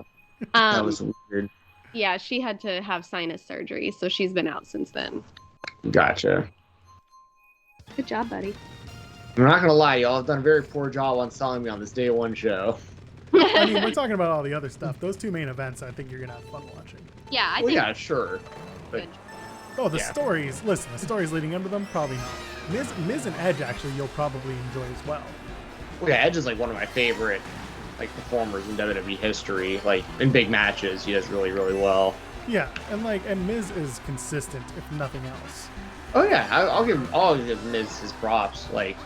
That was weird. Yeah, she had to have sinus surgery, so she's been out since then. Gotcha. Good job, buddy. I'm not gonna lie, y'all have done a very poor job on selling me on this day one show. I mean, we're talking about all the other stuff. Those two main events, I think you're gonna have fun watching. Yeah, I Well, think. yeah, sure. But Good. Oh, the Yeah. stories. Listen, the stories leading into them, probably not. Miz and Edge, actually, you'll probably enjoy as well. well, yeah, Edge is like one of my favorite like performers in WWE history. Like in big matches, he does really, really well. Yeah, and Miz is consistent, if nothing else. Oh yeah, I'll give Miz his props. Like,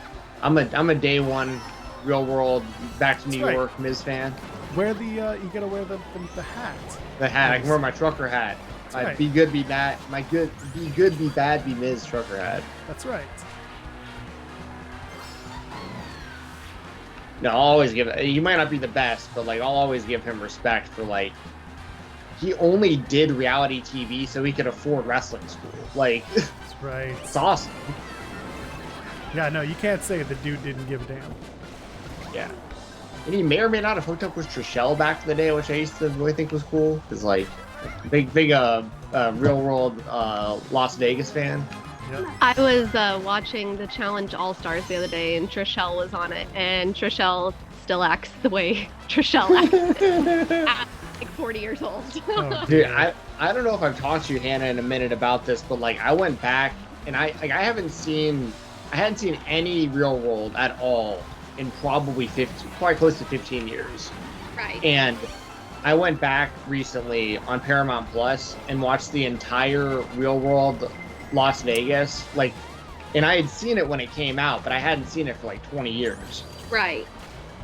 I'm a day one, real world, back to New That's right. York Miz fan. Wear the you gotta wear the hat. The hat, I can wear my trucker hat. That's right. Be good, be bad. Be good, be bad, be Miz trucker hat. That's right. No, I'll always give. He might not be the best, but like I'll always give him respect for like. He only did reality TV so he could afford wrestling school. Like, That's right. it's awesome. Yeah, no, you can't say the dude didn't give a damn. Yeah. And he may or may not have hooked up with Trishelle back in the day, which I used to really think was cool. Cause like, big real world Las Vegas fan. Yep. I was watching the Challenge All Stars the other day, and Trishelle was on it, and Trishelle still acts the way Trishelle acts at like 40 years old. Oh, Dude, dear. I don't know if I've talked to you, Hannah, in a minute about this, but like I went back and I hadn't seen any real world at all in probably quite close to 15 years. Right. And I went back recently on Paramount Plus and watched the entire real world Las Vegas. Like, and I had seen it when it came out, but I hadn't seen it for like 20 years. Right.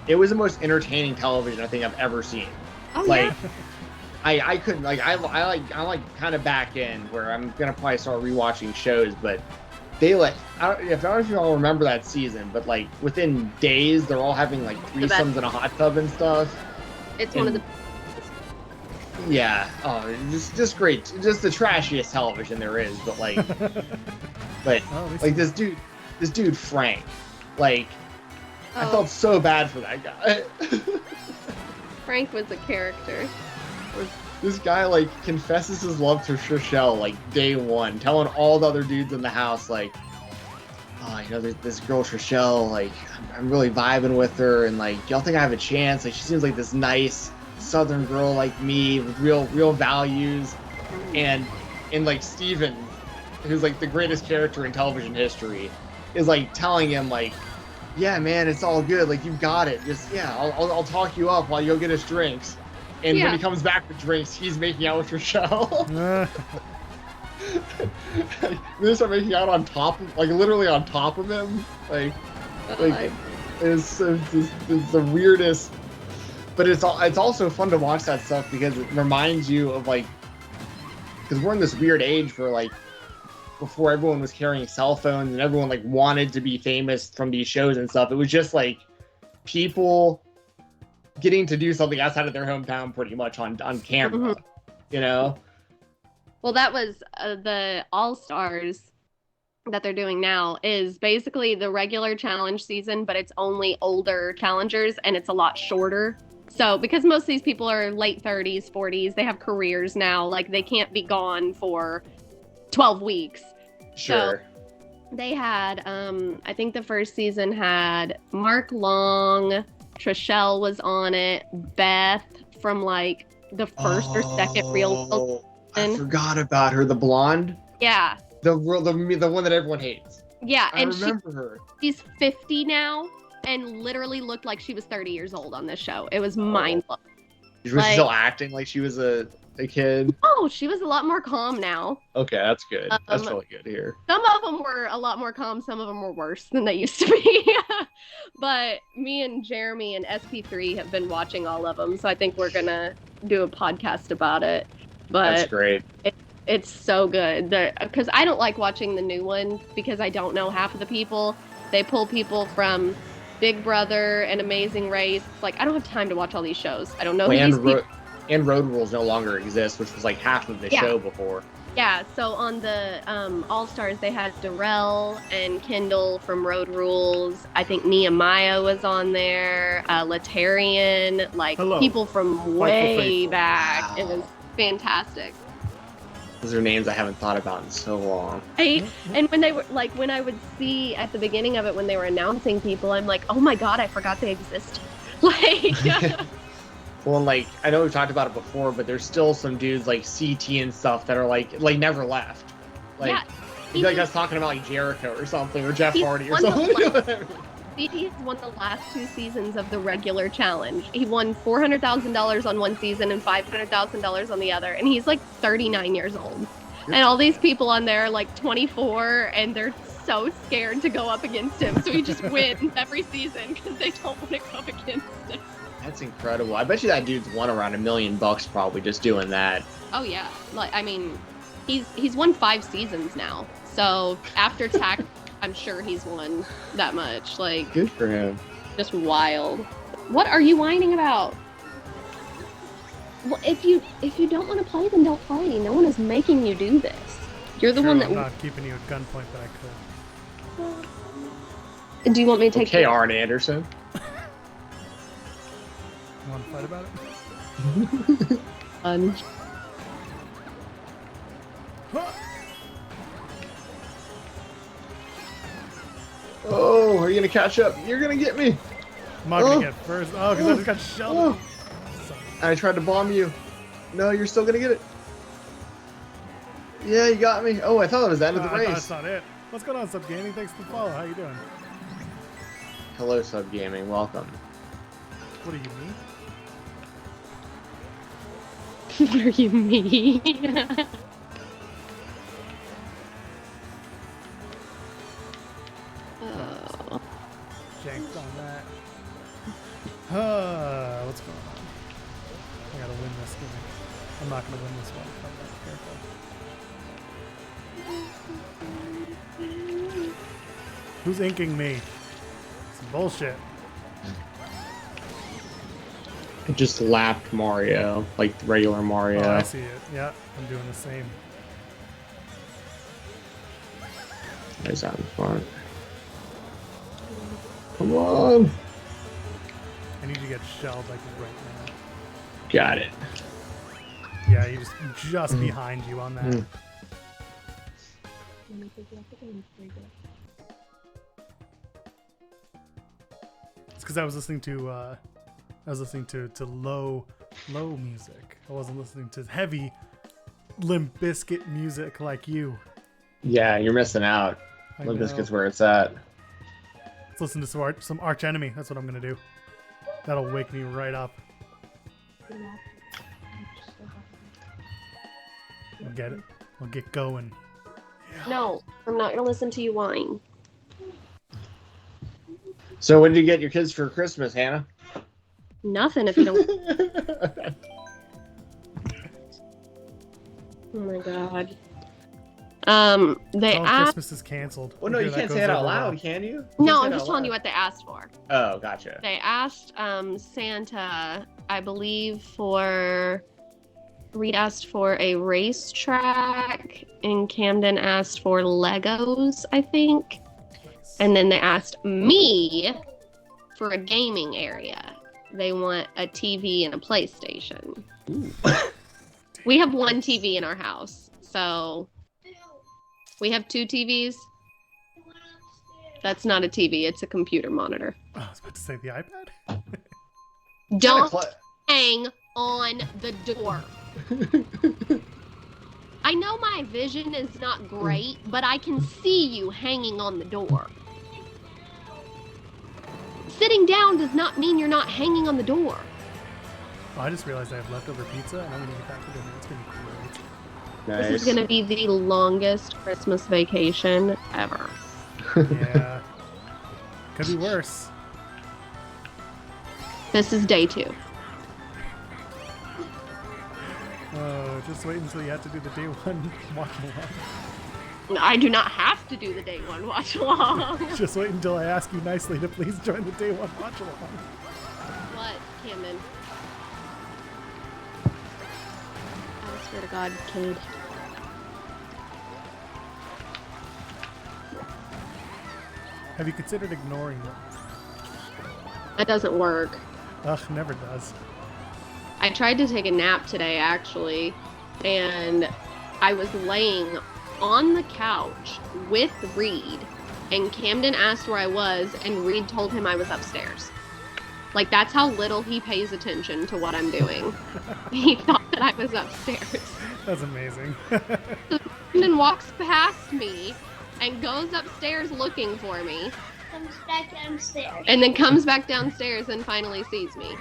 It was the most entertaining television I think I've ever seen. Oh, Like, yeah. I couldn't like I like kind of back in where I'm gonna probably start rewatching shows, but they like I don't know if you all remember that season, but like within days they're all having like best. threesomes in a hot tub and stuff. It's one of the. Yeah, oh, just great, just the trashiest television there is. But like, but Oh, like this dude Frank, like I Oh, felt so bad for that guy. Frank was a character. This guy like confesses his love to Trishelle like day one, telling all the other dudes in the house like, oh, you know, this girl Trishelle, like I'm really vibing with her, and like y'all think I have a chance? Like she seems like this nice Southern girl like me with real values, and like Steven, who's like the greatest character in television history, is like telling him like, yeah man, it's all good, like you got it, just yeah, I'll talk you up while you go get us drinks. And Yeah. when he comes back with drinks, he's making out with Rochelle. They start making out on top of, like literally on top of him. Like it's the weirdest. But it's also fun to watch that stuff because it reminds you of like, because we're in this weird age where like, before everyone was carrying cell phones and everyone like wanted to be famous from these shows and stuff. It was just like people getting to do something outside of their hometown pretty much on camera, you know? Well, that was the All Stars that they're doing now is basically the regular challenge season, but it's only older challengers and it's a lot shorter. So because most of these people are late 30s, 40s, they have careers now, like they can't be gone for 12 weeks. Sure. So they had, I think the first season had Mark Long, Trishelle was on it, Beth from like the first or second Real World. I forgot about her, the blonde. Yeah. The one that everyone hates. Yeah, I and remember her. she's 50 now and literally looked like she was 30 years old on this show. It was mind-blowing. She was still acting like she was a kid. Oh, she was a lot more calm now. Okay, that's good. That's really good here. Some of them were a lot more calm. Some of them were worse than they used to be. But me and Jeremy and SP3 have been watching all of them. So I think we're going to do a podcast about it. But That's great. It's so good. Because I don't like watching the new one because I don't know half of the people. They pull people from Big Brother and Amazing Race. Like, I don't have time to watch all these shows. I don't know who these people And Road Rules no longer exist, which was like half of the show before. Yeah, so on the All-Stars, they had Darrell and Kendall from Road Rules. I think Nehemiah was on there, Latarian, like people from way back. Wow. It was fantastic. Those are names I haven't thought about in so long. And when they were like, when I would see at the beginning of it when they were announcing people, I'm like, oh my god, I forgot they existed. Like, well, and like I know we've talked about it before, but there's still some dudes like CT and stuff that are like never left. Like, yeah, you like us talking about like Jericho or something, or Jeff Hardy or something. CT has won the last 2 seasons of the regular challenge. He won $400,000 on one season and $500,000 on the other, and he's like 39 years old. And all these people on there are like 24, and they're so scared to go up against him, so he just wins every season because they don't want to go up against him. That's incredible. I bet you that dude's won around $1 million probably just doing that. Oh yeah, like I mean, he's won 5 seasons now, so after tax. I'm sure he's won that much. Like, good for him. Just wild. What are you whining about? Well, if you don't want to play, then don't play. No one is making you do this. You're the one that. I'm not keeping you at gunpoint, but I could. Do you want me to take? Okay, Arn Anderson. You want to fight about it? Fun. Oh, are you gonna catch up? You're gonna get me. I'm not gonna get first. Oh, because I just got shelled. I tried to bomb you. No, you're still gonna get it. Yeah, you got me. Oh, I thought it was the end of the race. That's not it. What's going on, Sub Gaming? Thanks for the follow. How you doing? Hello, Sub Gaming. Welcome. What are you, me? What are you, me? Janked on that. What's going on? I gotta win this game. I'm not gonna win this one. I'm not careful. Who's inking me? Some bullshit. I just lapped Mario, like regular Mario. Oh, I see it. Yeah, I'm doing the same. That's having fun. Come on. I need to get shelled like right now. Got it. Yeah, he's just behind you on that. It's because I was listening to low music. I wasn't listening to heavy Limp Bizkit music like you. Yeah, you're missing out. Limp Bizkit's where it's at. Let's listen to some Arch Enemy. That's what I'm gonna do. That'll wake me right up. I'll get it. I'll get going. Yeah. No, I'm not gonna listen to you whine. So what did you get your kids for Christmas, Hannah? Nothing if you don't. Oh my god. They asked. Christmas is canceled. Well, no, you can't say it out loud, can you? No, I'm just telling you what they asked for. Oh, gotcha. They asked Santa, I believe, Reed asked for a racetrack, and Camden asked for Legos, I think. And then they asked me for a gaming area. They want a TV and a PlayStation. We have one TV in our house, so we have 2 TVs. That's not a TV, it's a computer monitor. Oh, I was about to say the iPad. Don't hang on the door. I know my vision is not great, but I can see you hanging on the door. Sitting down does not mean you're not hanging on the door. Oh, I just realized I have leftover pizza, and I'm gonna get back to dinner. It's gonna be great. Nice. This is gonna be the longest Christmas vacation ever. Yeah. Could be worse. This is day 2. Oh, just wait until you have to do the day 1 watch along. I do not have to do the day 1 watch along. Just wait until I ask you nicely to please join the day 1 watch along. What, Camden? Swear to God, Cade. Have you considered ignoring them? That doesn't work. Ugh, never does. I tried to take a nap today, actually, and I was laying on the couch with Reed, and Camden asked where I was, and Reed told him I was upstairs. Like, that's how little he pays attention to what I'm doing. He thought that I was upstairs. That's amazing. Camden walks past me and goes upstairs looking for me, Comes back downstairs. and then comes back downstairs and finally sees me.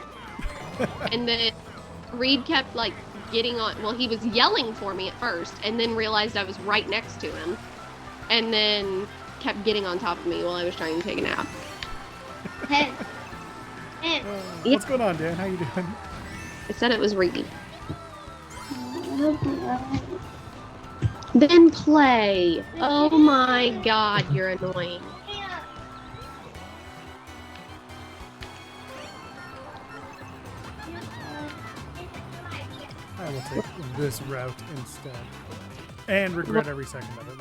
And then Reed kept, like, getting on. Well, he was yelling for me at first, and then realized I was right next to him, and then kept getting on top of me while I was trying to take a nap. Hey. Hey. What's going on, Dan? How you doing? I said it was Reed. Then play. Oh my God, you're annoying. I will take this route instead. And regret every second of it.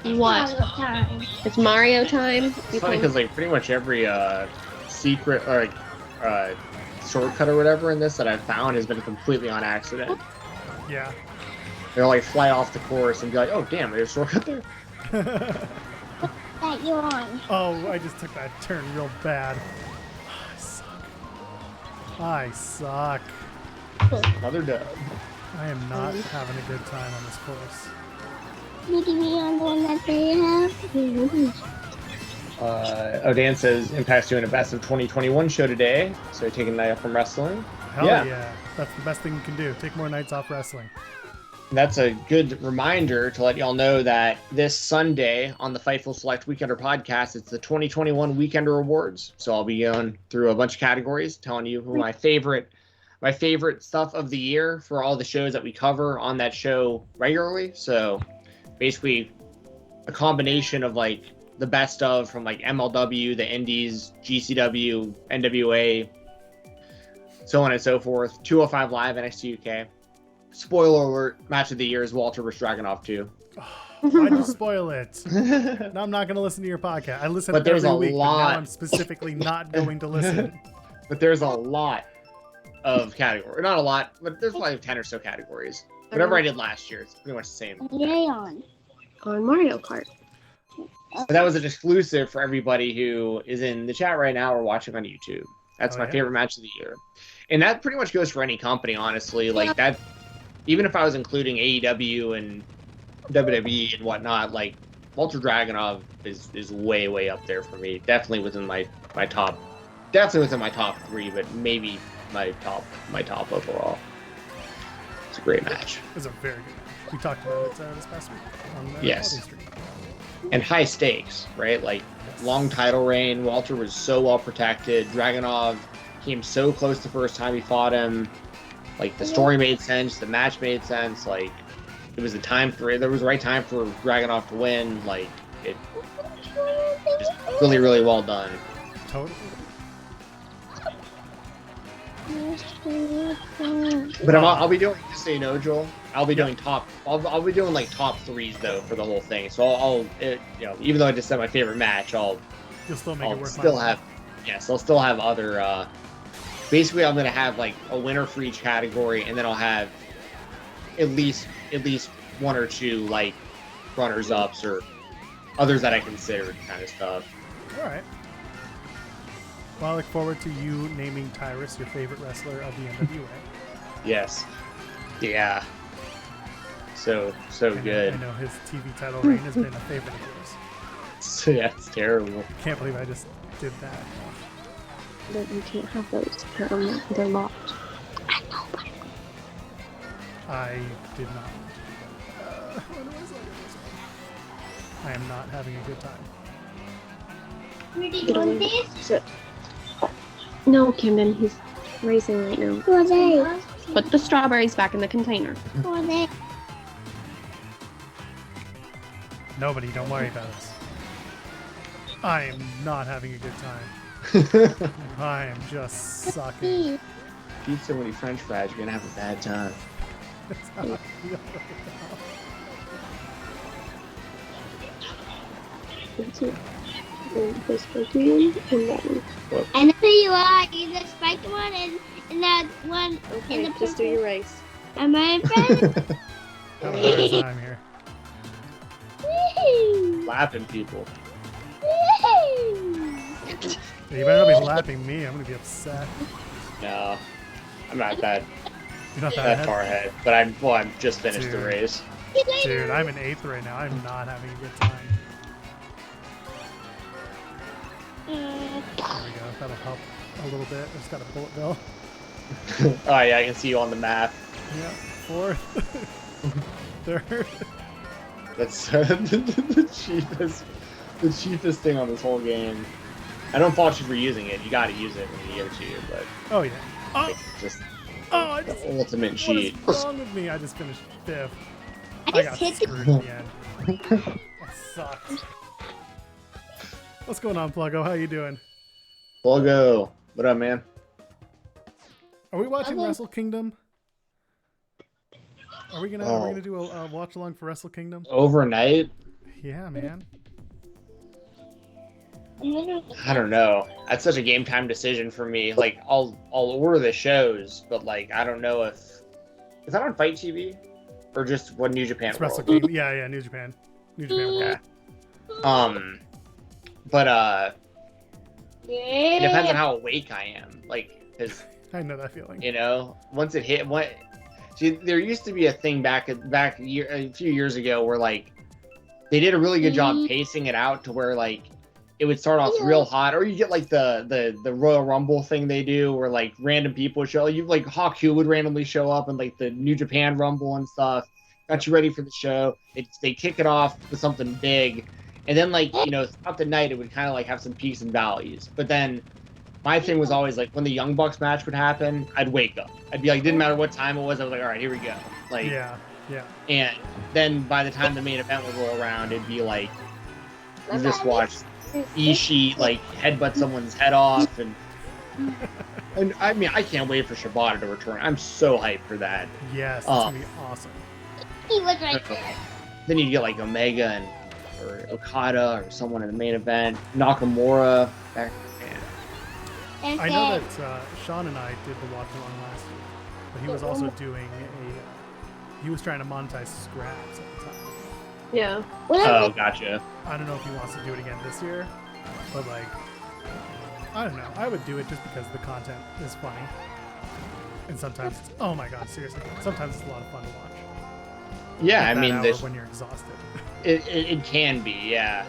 Well, What? It's Mario time. It's funny because like pretty much every secret or shortcut or whatever in this that I've found has been completely on accident. yeah. They'll like fly off the course and be like, oh damn, there's a shortcut there. That you're on. Oh, I just took that turn real bad. I suck. Another dub. I am not having a good time on this course. You give me on the one that they have. Dan says Impact's doing a best of 2021 show today, so taking a night off from wrestling. Hell Yeah. yeah. That's the best thing you can do. Take more nights off wrestling. That's a good reminder to let y'all know that this Sunday on the Fightful Select Weekender podcast, it's the 2021 Weekender Awards. So I'll be going through a bunch of categories, telling you who my favorite stuff of the year for all the shows that we cover on that show regularly. So basically a combination of like the best of from like MLW, the Indies, GCW, NWA, so on and so forth. 205 Live, NXT UK. Spoiler alert, match of the year is Walter vs. Dragunov 2. Why'd you spoil it? Now I'm not going to listen to your podcast. I listen But there's every a week, lot. but now I'm specifically not going to listen. But there's a lot of categories. Not a lot, but there's like 10 or so categories. Whatever I did last year, it's pretty much the same. Yay on. On Mario Kart. But that was an exclusive for everybody who is in the chat right now or watching on YouTube. That's Oh, my yeah? favorite match of the year. And that pretty much goes for any company, honestly. Like that, even if I was including AEW and WWE and whatnot, like Walter Dragunov is way, way up there for me. Definitely within my top, definitely within my top 3, but maybe my top overall. It's a great match. It was a very good match. We talked about it this past week on the Yes. holiday stream. And high stakes, right? Like long title reign. Walter was so well protected. Dragunov came so close the first time he fought him. Like the story made sense, the match made sense. Like it was there was the right time for Dragunov to win. Like it just really, really well done. Totally. But I'll be doing, just so you know, Joel, I'll be doing I'll be doing like top 3s though for the whole thing. So even though I just said my favorite match, You'll still make it I'll worth still my have, yes, I'll still have other, basically I'm going to have like a winner for each category, and then I'll have at least 1 or 2 like runners ups or others that I considered kind of stuff. All right. Well, I look forward to you naming Tyrus your favorite wrestler of the NWA. Yes. Yeah. So good. I know his TV title reign has been a favorite of yours. So, yeah, it's terrible. Can't believe I just did that. You can't have those. They're locked. I did not. What was I am not having a good time. Ready to do this? No, Camden, he's racing right now. Who are they? Put the strawberries back in the container. Who are they? Nobody, don't worry about us. I am not having a good time. I am just sucking. Eat so many French fries, you're gonna have a bad time. That's how I feel right That's it. The spiky one, and that one. I know who you are. You're the spiked one and that one Okay, in the just do your race. Am I in front? now. Having a hard time here. Woohoo! Laughing people. Woohoo! Yeah, you better not be lapping me. I'm gonna be upset. No, I'm not that You're not that that far ahead. But I'm just finished the Dude. race. Dude, I'm in 8th right now. I'm not having a good time. There we go. That'll help a little bit. Just got a bullet bill. Oh yeah, I can see you on the map. Yeah. 4th. 3rd. That's the cheapest thing on this whole game. I don't fault you for using it. You got to use it when you give it to you, but Oh yeah. Oh, it's just I the just. ultimate What cheat. is wrong with me? I just finished 5th. I I just got hit the screwed in the end. That sucks. What's going on, Pluggo? How you doing? Logo, what up, man? Are we watching Okay. Wrestle Kingdom? Are we gonna do a watch along for Wrestle Kingdom? Overnight? Yeah, man. I don't know. That's such a game time decision for me. Like, I'll order the shows, but like, I don't know if is that on Fight TV or just what New Japan It's Wrestle World? Kingdom. Yeah, New Japan. New Japan. World. Yeah. But it depends on Yeah. how awake I am. Like, because I know that feeling. you know, once it hit, see, there used to be a thing back a few years ago where like they did a really good job pacing it out to where like it would start off real hot, or you get like the Royal Rumble thing they do where like random people show you, like Haku would randomly show up and like the New Japan Rumble and stuff. Got you ready for the show. They kick it off with something big, and then like, you know, throughout the night it would kind of like have some peaks and valleys. But then my thing was always like when the Young Bucks match would happen, I'd wake up. I'd be like, didn't matter what time it was, I was like, all right, here we go. Like, Yeah. and then by the time the main event would roll around, it'd be like you just watched Ishii like headbutt someone's head off, and I mean, I can't wait for Shibata to return. I'm so hyped for that. Yes. It's gonna be awesome. He was right there. Then you get like Omega or Okada or someone in the main event. Nakamura. Back, man. I know that Sean and I did the watch along last week, but he was also doing he was trying to monetize scraps at the time. Yeah. Oh, gotcha. I don't know if he wants to do it again this year, but like, I don't know. I would do it just because the content is funny, and sometimes it's, oh my god, seriously, sometimes it's a lot of fun to watch. Yeah, At I that mean, hour when you're exhausted. it can be, yeah.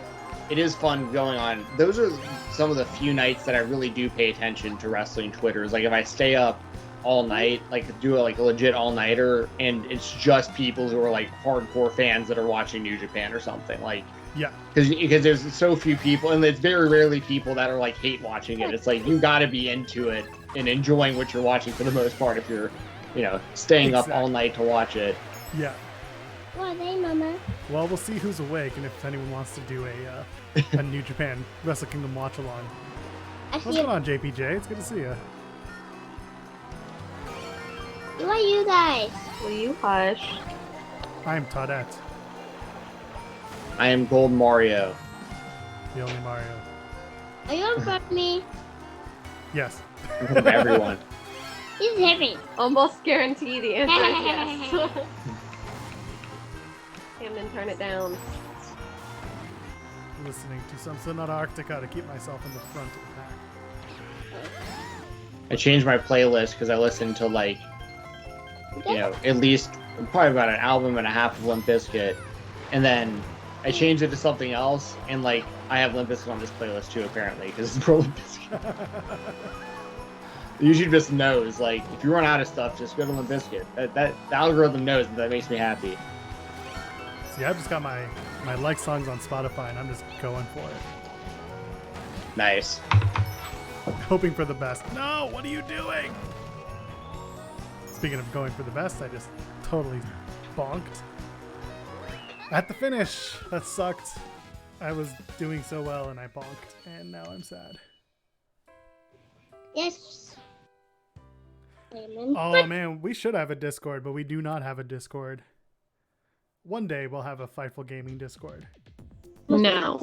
It is fun going on. Those are some of the few nights that I really do pay attention to wrestling Twitters. Like if I stay up all night, like do a legit all-nighter, and it's just people who are like hardcore fans that are watching New Japan or something. Like, Yeah. because there's so few people, and it's very rarely people that are like hate watching it. It's like you got to be into it and enjoying what you're watching for the most part if you're, you know, staying up all night to watch it. Yeah. What are they, Mama? Well, we'll see who's awake and if anyone wants to do a New Japan Wrestle Kingdom watch along. I What's see going on, JPJ? It's good to see you. Who are you guys? Will you hush? I'm Toadette, I am Gold Mario. the only Mario. Are you in front of me? Yes. From everyone. He's heavy. Almost guarantee the answer is yes. Camden, turn it down. Listening to some Sonata Arctica to keep myself in the front of the pack. I changed my playlist because I listened to like, you know, at least probably about an album and a half of Limp Bizkit, and then I changed it to something else, and like I have Limp Bizkit on this playlist too apparently because it's pro Limp Bizkit. YouTube just knows, like, if you run out of stuff, just go to Limp Bizkit. The algorithm knows, and that makes me happy. See, I've just got my like songs on Spotify and I'm just going for it. Nice. Hoping for the best. No, what are you doing? Speaking of going for the best, I just totally bonked. At the finish. That sucked. I was doing so well and I bonked, and now I'm sad. Yes. Oh man, we should have a Discord, but we do not have a Discord. One day we'll have a Fightful Gaming Discord. No.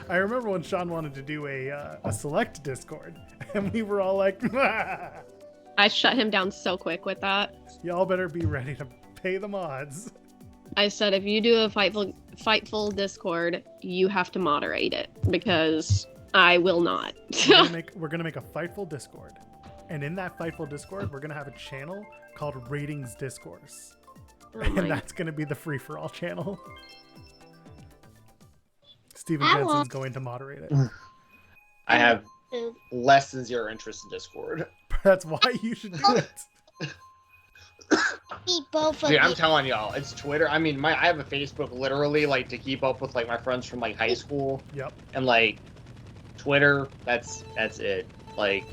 I remember when Sean wanted to do a select Discord, and we were all like, I shut him down so quick with that. y'all better be ready to pay the mods. I said, if you do a Fightful Discord, you have to moderate it because I will not. We're gonna make a Fightful Discord, and in that Fightful Discord, we're gonna have a channel called Ratings Discourse, and that's gonna be the free for all channel. Steven Jensen's going to moderate it. I have less than zero interest in Discord. That's why you should do it. Eat both of Dude, I'm you. telling y'all, it's Twitter. I mean, I have a Facebook literally like to keep up with like my friends from like high school. Yep. And like Twitter, that's it. Like,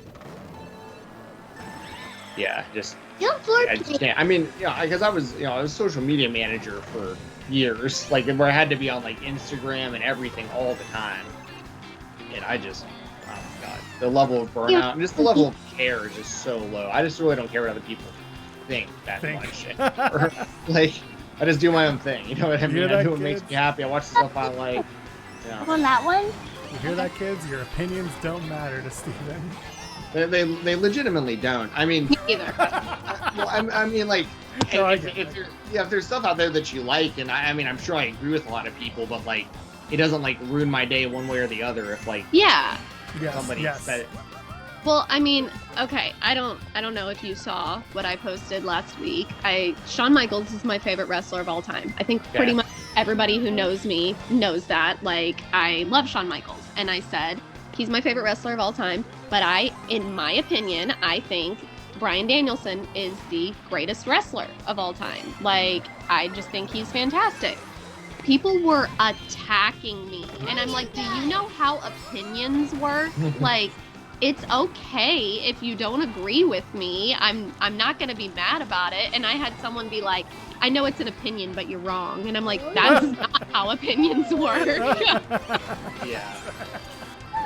yeah, just I just can't. I mean, because I was a social media manager for years, like where I had to be on like Instagram and everything all the time, and I just, oh my god, the level of burnout and just the level of care is just so low. I just really don't care what other people think that much. Or, like, I just do my own thing. You know what I mean? I do what makes me happy. I watch the stuff I like. On that one? You hear that, kids? Your opinions don't matter to Steven. They legitimately don't. I mean, Me either. well, I mean, like, No, if there's stuff out there that you like, and I mean, I'm sure I agree with a lot of people, but like, it doesn't like ruin my day one way or the other if like Yeah. somebody said it. Well, I mean, okay, I don't know if you saw what I posted last week. Shawn Michaels is my favorite wrestler of all time. I think pretty much everybody who knows me knows that. Like, I love Shawn Michaels, and I said he's my favorite wrestler of all time. But in my opinion, I think Bryan Danielson is the greatest wrestler of all time. Like, I just think he's fantastic. People were attacking me, and I'm like, do you know how opinions work? Like, it's okay if you don't agree with me. I'm not gonna be mad about it. And I had someone be like, I know it's an opinion, but you're wrong. And I'm like, that's not how opinions work. Yeah.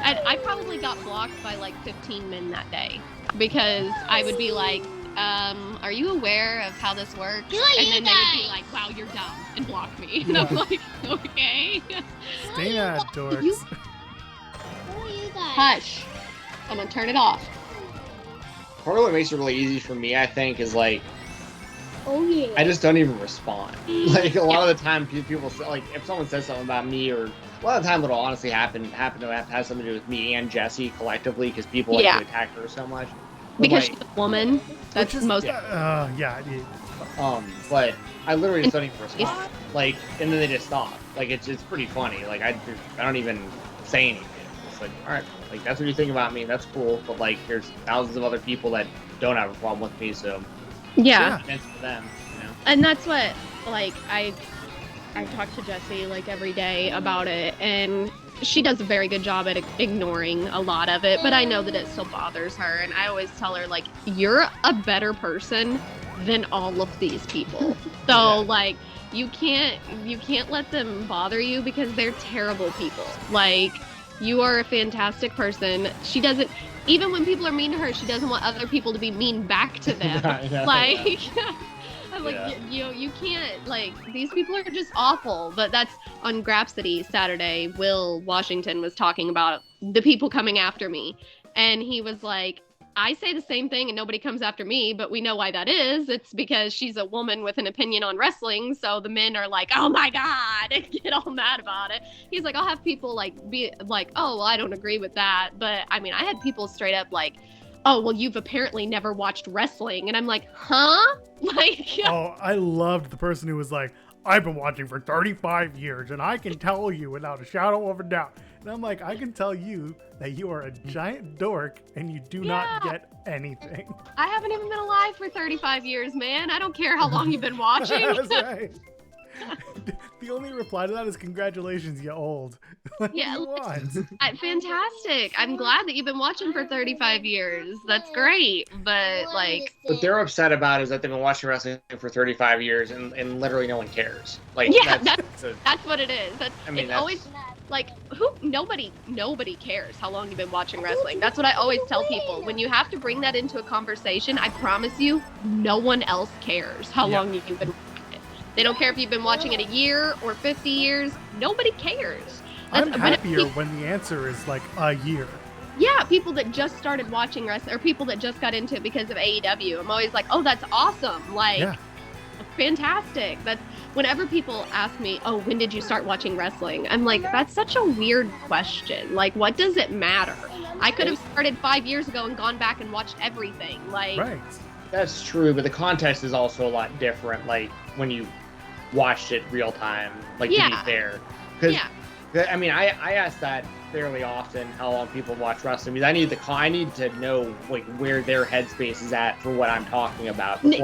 I probably got blocked by like 15 men that day because I would be like, are you aware of how this works? And then they would be like, wow, you're dumb, and block me. And I'm like, okay. Stay mad, dorks. Who are you guys? Hush. I'm gonna turn it off. Part of what makes it really easy for me, I think, is like, Oh yeah. I just don't even respond. Like a lot of the time, people say, like, if someone says something about me, or a lot of the time it'll honestly happen to have something to do with me and Jessie collectively, because people like to attack her so much. But Because like, she's a woman. That's most. but I literally just don't even respond. Like, and then they just stop. Like, it's pretty funny. Like, I don't even say anything. It's like, all right, like, that's what you think about me. That's cool. But like, there's thousands of other people that don't have a problem with me. So Yeah. it's for them, you know. And that's what, like, I talk to Jessie like every day about it, and she does a very good job at ignoring a lot of it, but I know that it still bothers her, and I always tell her, like, you're a better person than all of these people. So like, you can't let them bother you, because they're terrible people. Like, you are a fantastic person. She doesn't, even when people are mean to her, she doesn't want other people to be mean back to them. Like, I'm like, you can't, like, these people are just awful. But that's on Grapsody Saturday. Will Washington was talking about the people coming after me. And he was like, I say the same thing and nobody comes after me, but we know why that is. It's because she's a woman with an opinion on wrestling. So the men are like, oh my God, and get all mad about it. He's like, I'll have people like be like, oh, well, I don't agree with that. But I mean, I had people straight up like, oh, well, you've apparently never watched wrestling. And I'm like, huh? Like, oh, I loved the person who was like, I've been watching for 35 years and I can tell you without a shadow of a doubt. And I'm like, I can tell you that you are a giant dork and you do not get anything. I haven't even been alive for 35 years, man. I don't care how long you've been watching. That's right. The only reply to that is congratulations, you old. What do Yeah, you want? Fantastic. I'm glad that you've been watching for 35 years. That's great. But like, What they're upset about is that they've been watching wrestling for 35 years and literally no one cares. Like, yeah, so, that's what it is. That's, I mean, it's always like nobody cares how long you've been watching wrestling. That's what I always tell people. When you have to bring that into a conversation, I promise you, no one else cares how long you've been watching it. They don't care if you've been watching it a year or 50 years. Nobody cares. I'm happier when the answer is like a year. Yeah, people that just started watching wrestling or people that just got into it because of AEW. I'm always like, oh, that's awesome. Like, fantastic. That's whenever people ask me, oh, when did you start watching wrestling? I'm like, that's such a weird question. Like, what does it matter? I could have started 5 years ago and gone back and watched everything. Like, Right. that's true, but the context is also a lot different. Like when you watched it real time, like to be fair, because I mean, I ask that fairly often how long people watch wrestling because I need to know like where their headspace is at for what I'm talking about. But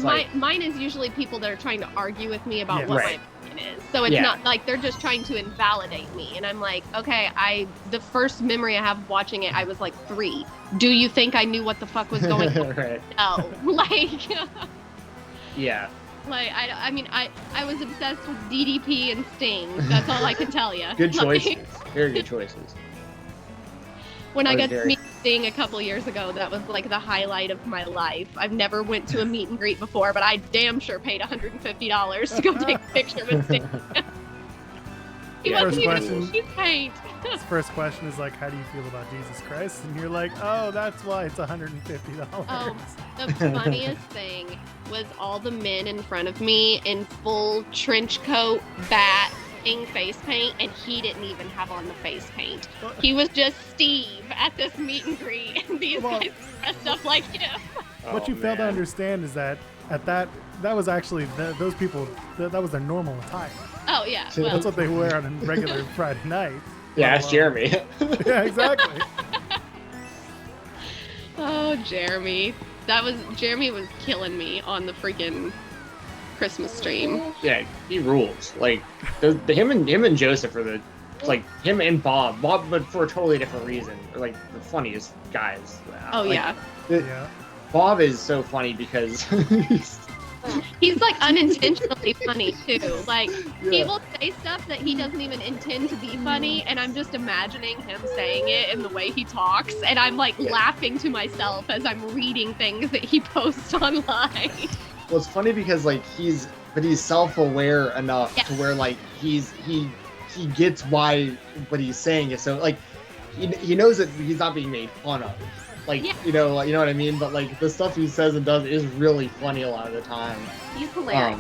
like, mine is usually people that are trying to argue with me about what my opinion is. So it's not like they're just trying to invalidate me. And I'm like, okay, the first memory I have watching it, I was like 3. Do you think I knew what the fuck was going on? Right. No. Like, yeah. Like, I mean, I was obsessed with DDP and Sting. That's all I can tell you. Good choices. Very good choices. When I got to meet Sting a couple years ago, that was like the highlight of my life. I've never went to a meet and greet before, but I damn sure paid $150 to go take a picture with Sting. He wasn't even cheap paint. His first question is like, how do you feel about Jesus Christ? And you're like, oh, that's why it's $150. Oh, the funniest thing was all the men in front of me in full trench coat, bat, face paint, and he didn't even have on the face paint. He was just Steve at this meet and greet, and these guys dressed up like him. What you fail to understand is that at that was actually those people that was their normal attire. Oh yeah, well, that's what they wear on a regular Friday night. Yeah, that's Jeremy. Yeah, exactly. Oh, Jeremy. Jeremy was killing me on the freaking Christmas stream. Yeah, he rules. Like him and Joseph are him and Bob, but for a totally different reason. Are like the funniest guys. Oh like, yeah. Bob is so funny because he's like unintentionally funny too. Like he will say stuff that he doesn't even intend to be funny, and I'm just imagining him saying it in the way he talks, and I'm like laughing to myself as I'm reading things that he posts online. Well, it's funny because like he's self-aware enough to where like he gets why what he's saying is so like he knows that he's not being made fun of. Like, you know what I mean? But, like, the stuff he says and does is really funny a lot of the time. He's hilarious.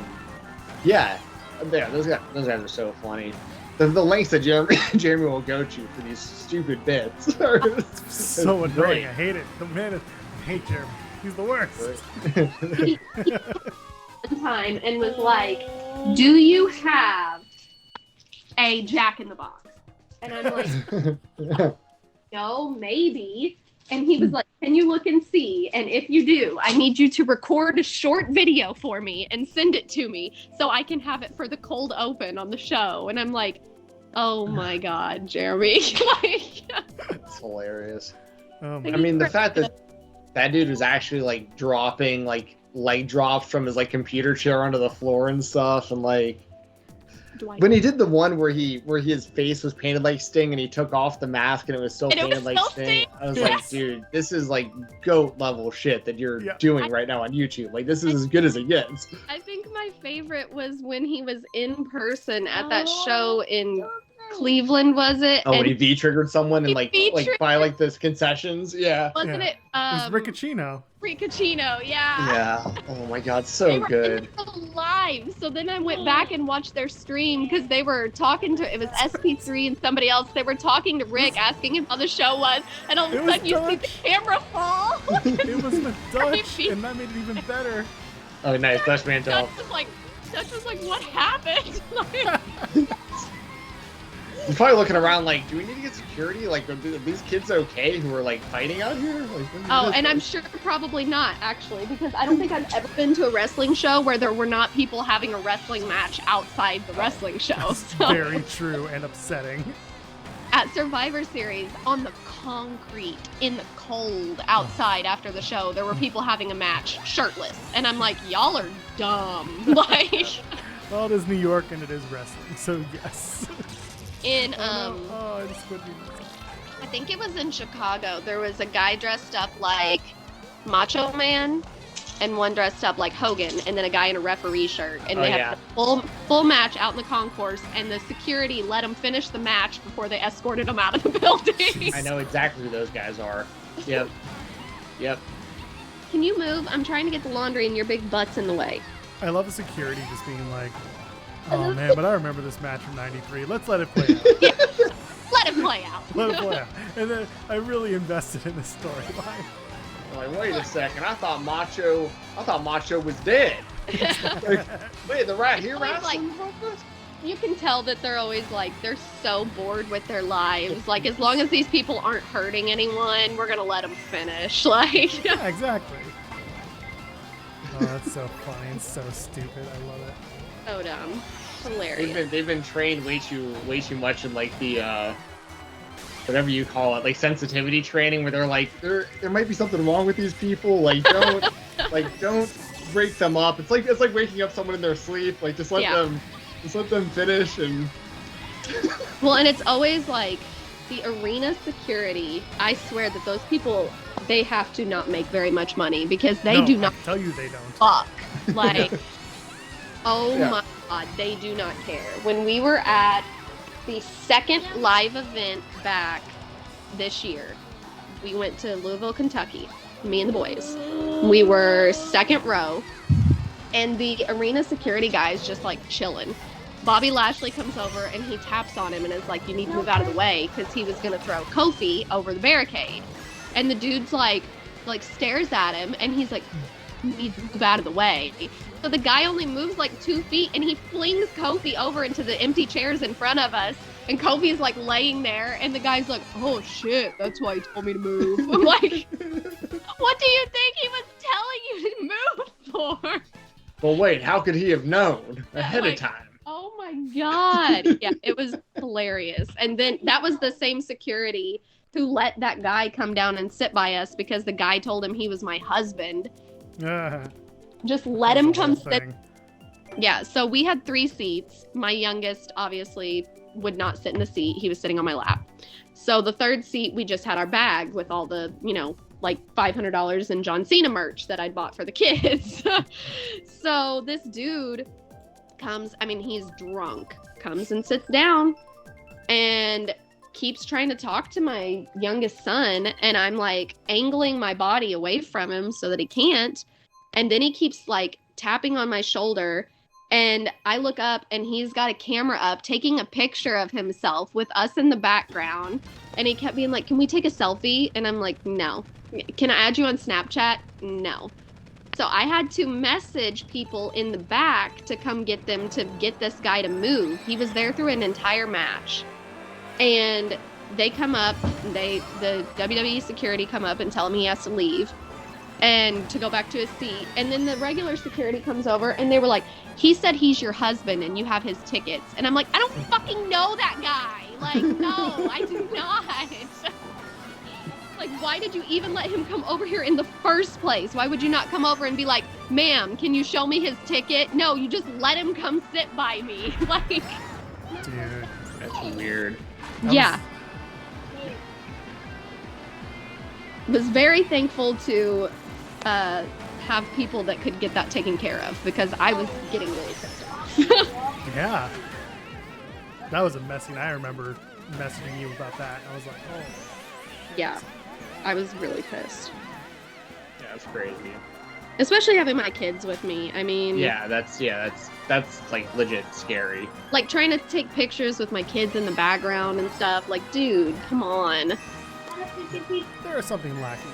Those guys are so funny. The lengths that Jeremy will go to for these stupid bits. So annoying. Great. I hate it. I hate Jeremy. He's the worst. One time and was like, do you have a Jack in the Box? And I'm like, no, maybe. And he was like, can you look and see? And if you do, I need you to record a short video for me and send it to me so I can have it for the cold open on the show. And I'm like, oh my God, Jeremy. It's hilarious. I mean, the fact that dude was actually like dropping like leg drops from his like computer chair onto the floor and stuff, and like when he did the one where his face was painted like Sting and he took off the mask and it was still painted like Sting, I was like, dude, this is like GOAT level shit that you're doing right now on YouTube. Like, this is as good as it gets. I think my favorite was when he was in person at that show in Cleveland, was it? Oh, when he V-triggered someone and like by like this concessions, Wasn't it? It was Riccacino. Riccacino, Yeah. Oh my God, so good. They were live. So then I went back and watched their stream because they were talking to, it was SP3 and somebody else. They were talking to Rick, asking him how the show was, and all of a sudden you see the camera fall. It was the Dutch, and that made it even better. Oh, nice, Dutch Mantel. Dutch was like, what happened? He's probably looking around like, do we need to get security? Like, are these kids okay who are like fighting out here? Like, Oh, and I'm sure probably not, actually, because I don't think I've ever been to a wrestling show where there were not people having a wrestling match outside the wrestling show. So, Very true and upsetting. at Survivor Series, on the concrete, in the cold, outside after the show, there were people having a match shirtless. And I'm like, y'all are dumb. Like, Well, it is New York and it is wrestling, so yes. in, I just couldn't. I think it was in Chicago, there was a guy dressed up like Macho Man and one dressed up like Hogan, and then a guy in a referee shirt, and they had a full match out in the concourse, and the security let them finish the match before they escorted them out of the building. I know exactly who those guys are. Yep. Can you move? I'm trying to get the laundry and your big butt's in the way. I love the security just being like, oh man, but I remember this match from '93. Let's let it play out. Yeah. Let it play out. Let it play out. And then I really invested in the storyline. Like, wait a second, I thought Macho was dead. Like, wait, the right here, Always wrestling? You can tell that they're always like, they're so bored with their lives. Like, as long as these people aren't hurting anyone, we're gonna let them finish. Like, Yeah, exactly. Oh, that's so funny and so stupid. I love it. so dumb, hilarious. They've been trained way too much in like the whatever you call it, like sensitivity training, where they're like, there might be something wrong with these people. Like, don't break them up. It's like waking up someone in their sleep. Like, just let them finish. And Well, and it's always like the arena security. I swear that those people, they have to not make very much money because they do not I tell you they don't. fuck. Like, oh my god, they do not care. When we were at the second live event back this year, we went to Louisville, Kentucky, me and the boys. We were second row, and the arena security guy's just like chilling. Bobby Lashley comes over and he taps on him and is like, you need to move out of the way, because he was going to throw Kofi over the barricade. And the dude's like stares at him and he's like, you need to move out of the way. So the guy only moves like 2 feet and he flings Kofi over into the empty chairs in front of us. And Kofi's like laying there and the guy's like, oh shit, that's why he told me to move. I'm like, what do you think he was telling you to move for? well, wait, how could he have known ahead of time? Oh my god. Yeah, it was hilarious. And then that was the same security who let that guy come down and sit by us because the guy told him he was my husband. Just let him come sit. Yeah, so we had 3 seats. My youngest obviously would not sit in the seat. He was sitting on my lap. So the 3rd seat, we just had our bag with all the, like $500 in John Cena merch that I'd bought for the kids. So this dude comes, he's drunk, comes and sits down and keeps trying to talk to my youngest son, and I'm like angling my body away from him so that he can't. And then he keeps like tapping on my shoulder, and I look up and he's got a camera up taking a picture of himself with us in the background. And he kept being like, can we take a selfie? And I'm like, no. Can I add you on Snapchat? No. So I had to message people in the back to come get them to get this guy to move. He was there through an entire match. And they come up, the WWE security come up and tell him he has to leave and to go back to his seat. And then the regular security comes over and they were like, he said he's your husband and you have his tickets. And I'm like, I don't fucking know that guy. Like, no, I do not. Like, why did you even let him come over here in the first place? Why would you not come over and be like, ma'am, can you show me his ticket? No, you just let him come sit by me. Like, Dude, That's weird. yeah. Was very thankful to have people that could get that taken care of, because I was getting really pissed off. yeah. That was a messy, and I remember messaging you about that. I was like, oh. Yeah, I was really pissed. Yeah, that's crazy. Especially having my kids with me. I mean, That's like legit scary. like trying to take pictures with my kids in the background and stuff. Like, dude, come on. There is something lacking.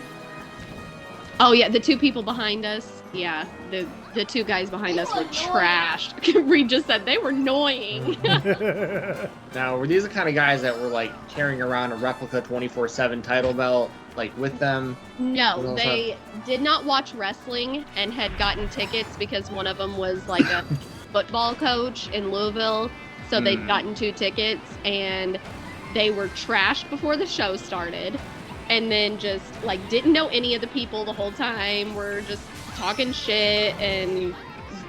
Oh yeah, the 2 people behind us. Yeah, the two guys behind us were trashed. Reed just said they were annoying. Now, were these the kind of guys that were like carrying around a replica 24/7 title belt, like with them? No, they did not watch wrestling and had gotten tickets because one of them was like a football coach in Louisville. So they'd gotten 2 tickets and they were trashed before the show started. And then just like didn't know any of the people the whole time. Were just talking shit and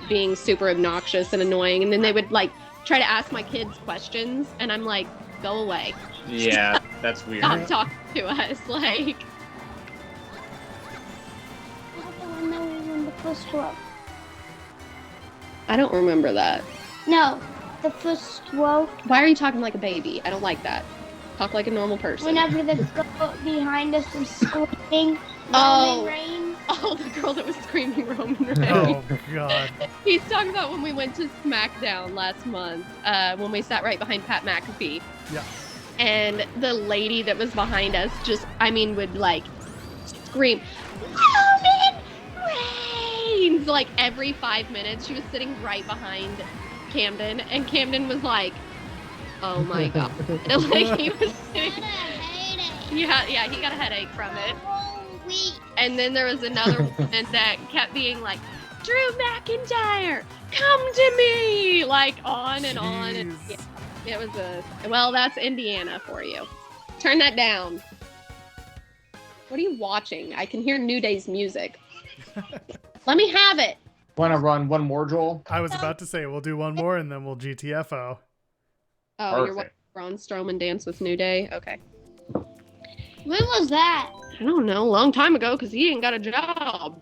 being super obnoxious and annoying. And then they would like try to ask my kids questions. And I'm like, go away. Yeah, that's weird. Stop talking to us. Like, When they were in the first 12. I don't remember that. No, the first 12. Why are you talking like a baby? I don't like that. Talk like a normal person. Whenever the girl behind us was screaming, Oh. Roman Reigns. Oh, the girl that was screaming Roman Reigns. Oh God. He's talking about when we went to SmackDown last month, when we sat right behind Pat McAfee. Yeah. And the lady that was behind us just, I mean, would like scream, Roman Reigns! Like every 5 minutes. She was sitting right behind Camden, and Camden was like, oh my God. And, like, he was sitting, yeah, he got a headache from it. And then there was another woman that kept being like, Drew McIntyre, come to me! Like on and on. And Jeez. yeah, it was well, that's Indiana for you. Turn that down. What are you watching? I can hear New Day's music. Let me have it. Want to run one more, Joel? I was about to say we'll do one more and then we'll GTFO. Oh, you're watching Perfect. Braun Strowman dance with New Day? Okay. When was that? I don't know, a long time ago, because he ain't got a job.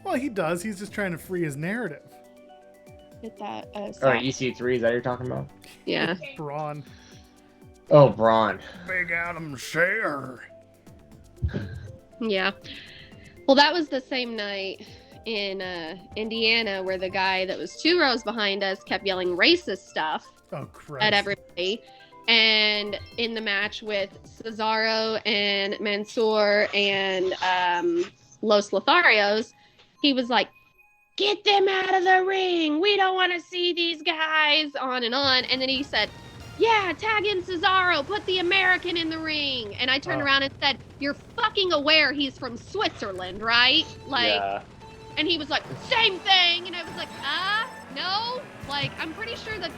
Well, he does. He's just trying to free his narrative. Hit that. All right, EC3, is that what you're talking about? Yeah. Braun. Oh, Braun. Big Adam Share. Yeah. Well, that was the same night in Indiana where the guy that was 2 rows behind us kept yelling racist stuff Oh, Christ. at everybody. And in the match with Cesaro and Mansoor and Los Lotharios, he was like, get them out of the ring. We don't want to see these guys, on and on. And then he said, yeah, tag in Cesaro, put the American in the ring. And I turned around and said, you're fucking aware he's from Switzerland, right? Like, Yeah. and he was like, same thing. And I was like, no. Like, I'm pretty sure that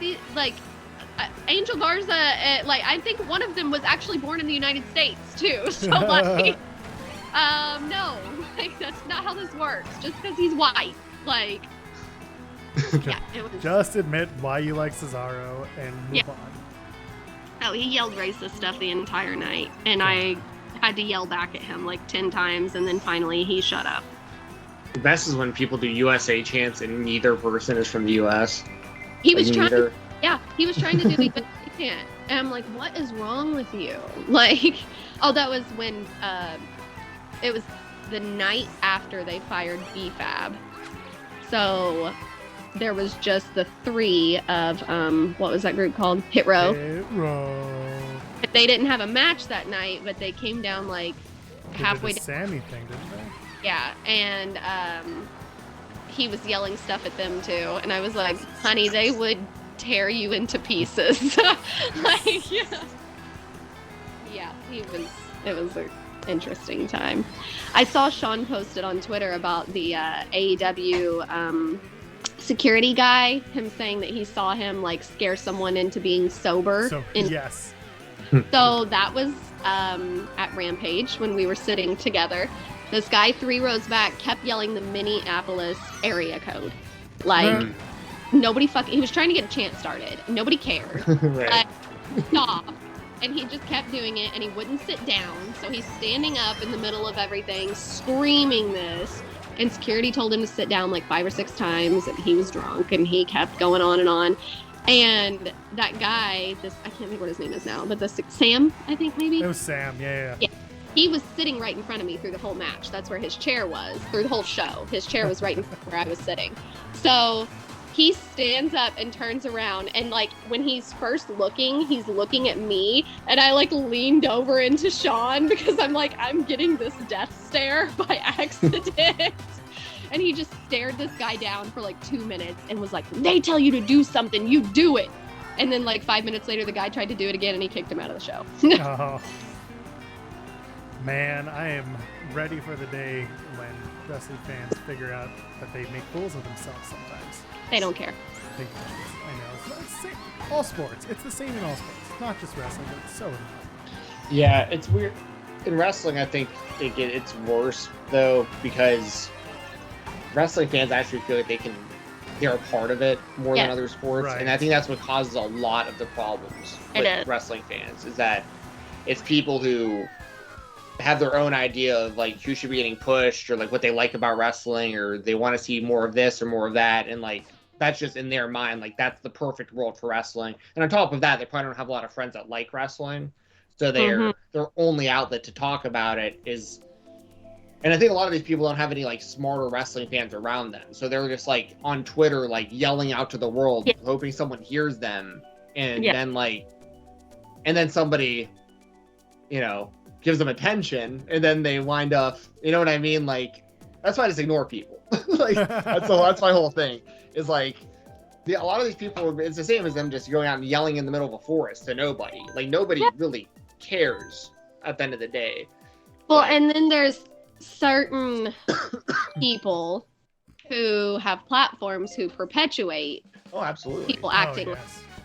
Angel Garza, like, I think one of them was actually born in the United States, too. So, like, no. Like, that's not how this works. Just because he's white. Like, yeah, it was. Just admit why you like Cesaro and move on. Oh, he yelled racist stuff the entire night. And I had to yell back at him like 10 times. And then finally he shut up. The best is when people do USA chants and neither person is from the US. He was trying neither. Yeah, he was trying to do the chant. And I'm like, what is wrong with you? Like, oh, that was when, it was the night after they fired BFAB. So there was just the 3 of, what was that group called? Hit Row. Hit Row. They didn't have a match that night, but they came down like halfway They did the down. Sammy thing, didn't they? Yeah, and he was yelling stuff at them too. And I was like, honey, they would tear you into pieces. Like, yeah, it was an interesting time. I saw Sean posted on Twitter about the AEW security guy, him saying that he saw him like scare someone into being sober. So, yes. So that was at Rampage when we were sitting together. This guy 3 rows back kept yelling the Minneapolis area code. Like, nobody he was trying to get a chant started. Nobody cared. Right. Stop. And he just kept doing it, and he wouldn't sit down. So he's standing up in the middle of everything, screaming this. And security told him to sit down like 5 or 6 times, and he was drunk, and he kept going on and on. And that guy, I can't think what his name is now, but Sam, I think maybe? It was Sam, yeah. He was sitting right in front of me through the whole match. That's where his chair was, through the whole show. His chair was right in front of where I was sitting. So he stands up and turns around, and like when he's first looking, he's looking at me, and I like leaned over into Sean because I'm like, I'm getting this death stare by accident. And he just stared this guy down for like 2 minutes and was like, when they tell you to do something, you do it. And then like 5 minutes later, the guy tried to do it again and he kicked him out of the show. Oh. Man, I am ready for the day when wrestling fans figure out that they make fools of themselves sometimes. They don't care. I know. It's the same. All sports. It's the same in all sports. Not just wrestling, but it's so important. Yeah, it's weird. In wrestling, I think it's worse though, because wrestling fans actually feel like they're a part of it more than other sports, Right. and I think that's what causes a lot of the problems with wrestling fans. Is that it's people who have their own idea of like who should be getting pushed or like what they like about wrestling, or they want to see more of this or more of that, and like that's just in their mind, like that's the perfect world for wrestling. And on top of that, they probably don't have a lot of friends that like wrestling, so their only outlet to talk about it is. And I think a lot of these people don't have any like smarter wrestling fans around them, so they're just like on Twitter like yelling out to the world, hoping someone hears them, and then somebody, gives them attention, and then they wind up, you know what I mean? Like that's why I just ignore people. Like that's my whole thing. Is like a lot of these people, it's the same as them just going out and yelling in the middle of a forest to nobody. Like nobody really cares at the end of the day. Well, and then there's certain people who have platforms who perpetuate people acting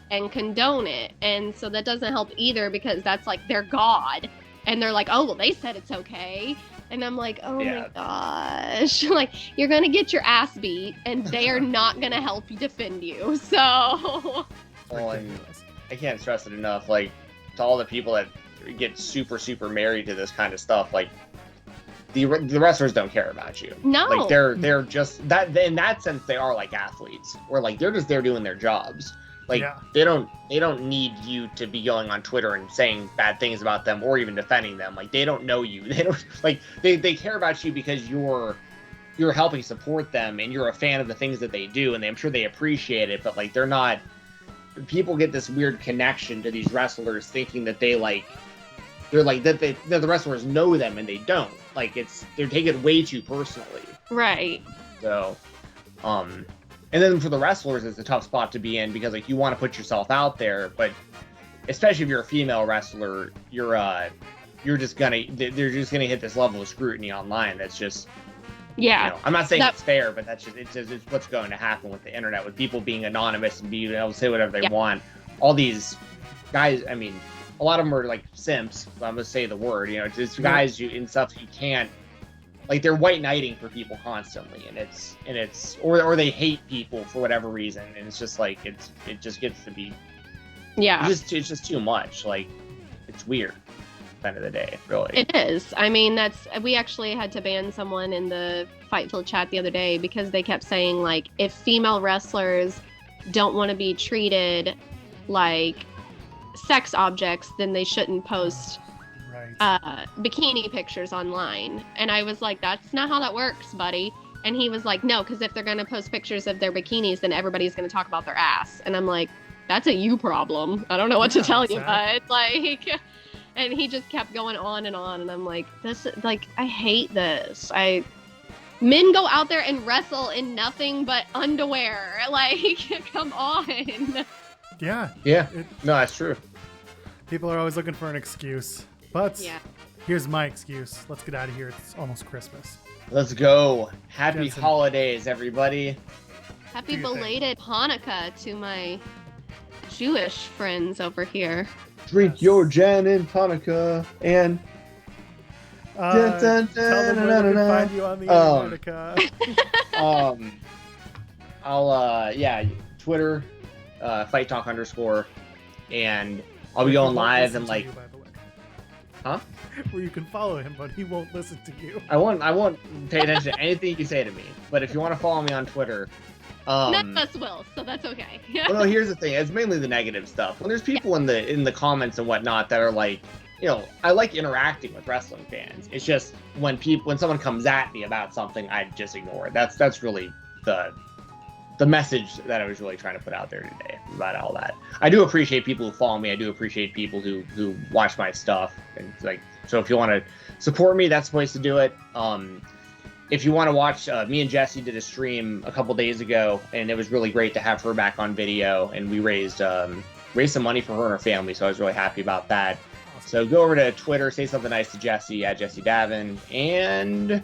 and condone it, and so that doesn't help either, because that's like their god, and they're like, oh well, they said it's okay, and I'm like, oh my gosh, like you're gonna get your ass beat and they are not gonna help you defend you. So I can't stress it enough, like to all the people that get super married to this kind of stuff, like the wrestlers don't care about you. No, like they're just that, in that sense they are like athletes, where like they're just there doing their jobs. Like they don't need you to be going on Twitter and saying bad things about them or even defending them. Like they don't know you. They don't like they care about you because you're helping support them and you're a fan of the things that they do, and I'm sure they appreciate it. But like they're not. People get this weird connection to these wrestlers, thinking that the wrestlers know them, and they don't. Like they're taking it way too personally. Right. So, and then for the wrestlers, it's a tough spot to be in, because like you want to put yourself out there, but especially if you're a female wrestler, they're just gonna hit this level of scrutiny online. That's just, I'm not saying it's fair, but that's just it's what's going to happen with the internet, with people being anonymous and being able to say whatever they want. All these guys, I mean, a lot of them are like simps. I'm gonna say the word, just guys and stuff you can't, like they're white knighting for people constantly, and it's or they hate people for whatever reason, and it's just like it just gets to be it's just too much. Like it's weird at the end of the day, really. It is. I mean, we actually had to ban someone in the Fightful chat the other day because they kept saying like, if female wrestlers don't want to be treated like sex objects, then they shouldn't post bikini pictures online. And I was like, that's not how that works, buddy. And he was like, no, because if they're going to post pictures of their bikinis, then everybody's going to talk about their ass. And I'm like, that's a you problem. I don't know what to tell you, but like, and he just kept going on, and I'm like, this, like, I hate this. Men go out there and wrestle in nothing but underwear. Like, come on. Yeah. No, that's true. People are always looking for an excuse. But here's my excuse. Let's get out of here. It's almost Christmas. Let's go. Happy holidays, everybody. Happy belated Hanukkah to my Jewish friends over here. Drink your Jan and Hanukkah and tell them where they can find you on the Antarctica. I'll Twitter, Fight Talk _, and I'll be going live and like. Where you can follow him, but he won't listen to you. I won't pay attention to anything you say to me. But if you want to follow me on Twitter, none of us will, so that's okay. Well, no, here's the thing: it's mainly the negative stuff. When there's people in the comments and whatnot that are like, I like interacting with wrestling fans. It's just when someone comes at me about something, I just ignore it. That's really the message that I was really trying to put out there today about all that. I do appreciate people who follow me. I do appreciate people who watch my stuff, and like, so if you want to support me, that's the place to do it. And if you want to watch, me and Jesse did a stream a couple days ago, and it was really great to have her back on video, and we raised some money for her and her family, so I was really happy about that. So go over to Twitter, say something nice to Jesse at Jesse Davin, and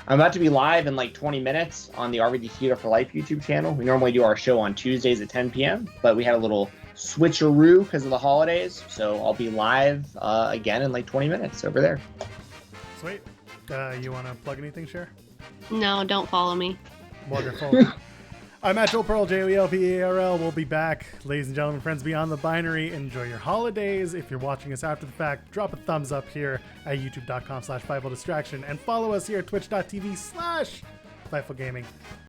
I'm about to be live in like 20 minutes on the RVD Keto for Life YouTube channel. We normally do our show on Tuesdays at 10 p.m., but we had a little switcheroo because of the holidays, so I'll be live again in like 20 minutes over there. Sweet. You want to plug anything, Cher? No, don't follow me. Wonderful. I'm at Joel Pearl, JOELPEARL. We'll be back. Ladies and gentlemen, friends beyond the binary, enjoy your holidays. If you're watching us after the fact, drop a thumbs up here at youtube.com/FightfulDistraction and follow us here at twitch.tv/FightfulGaming.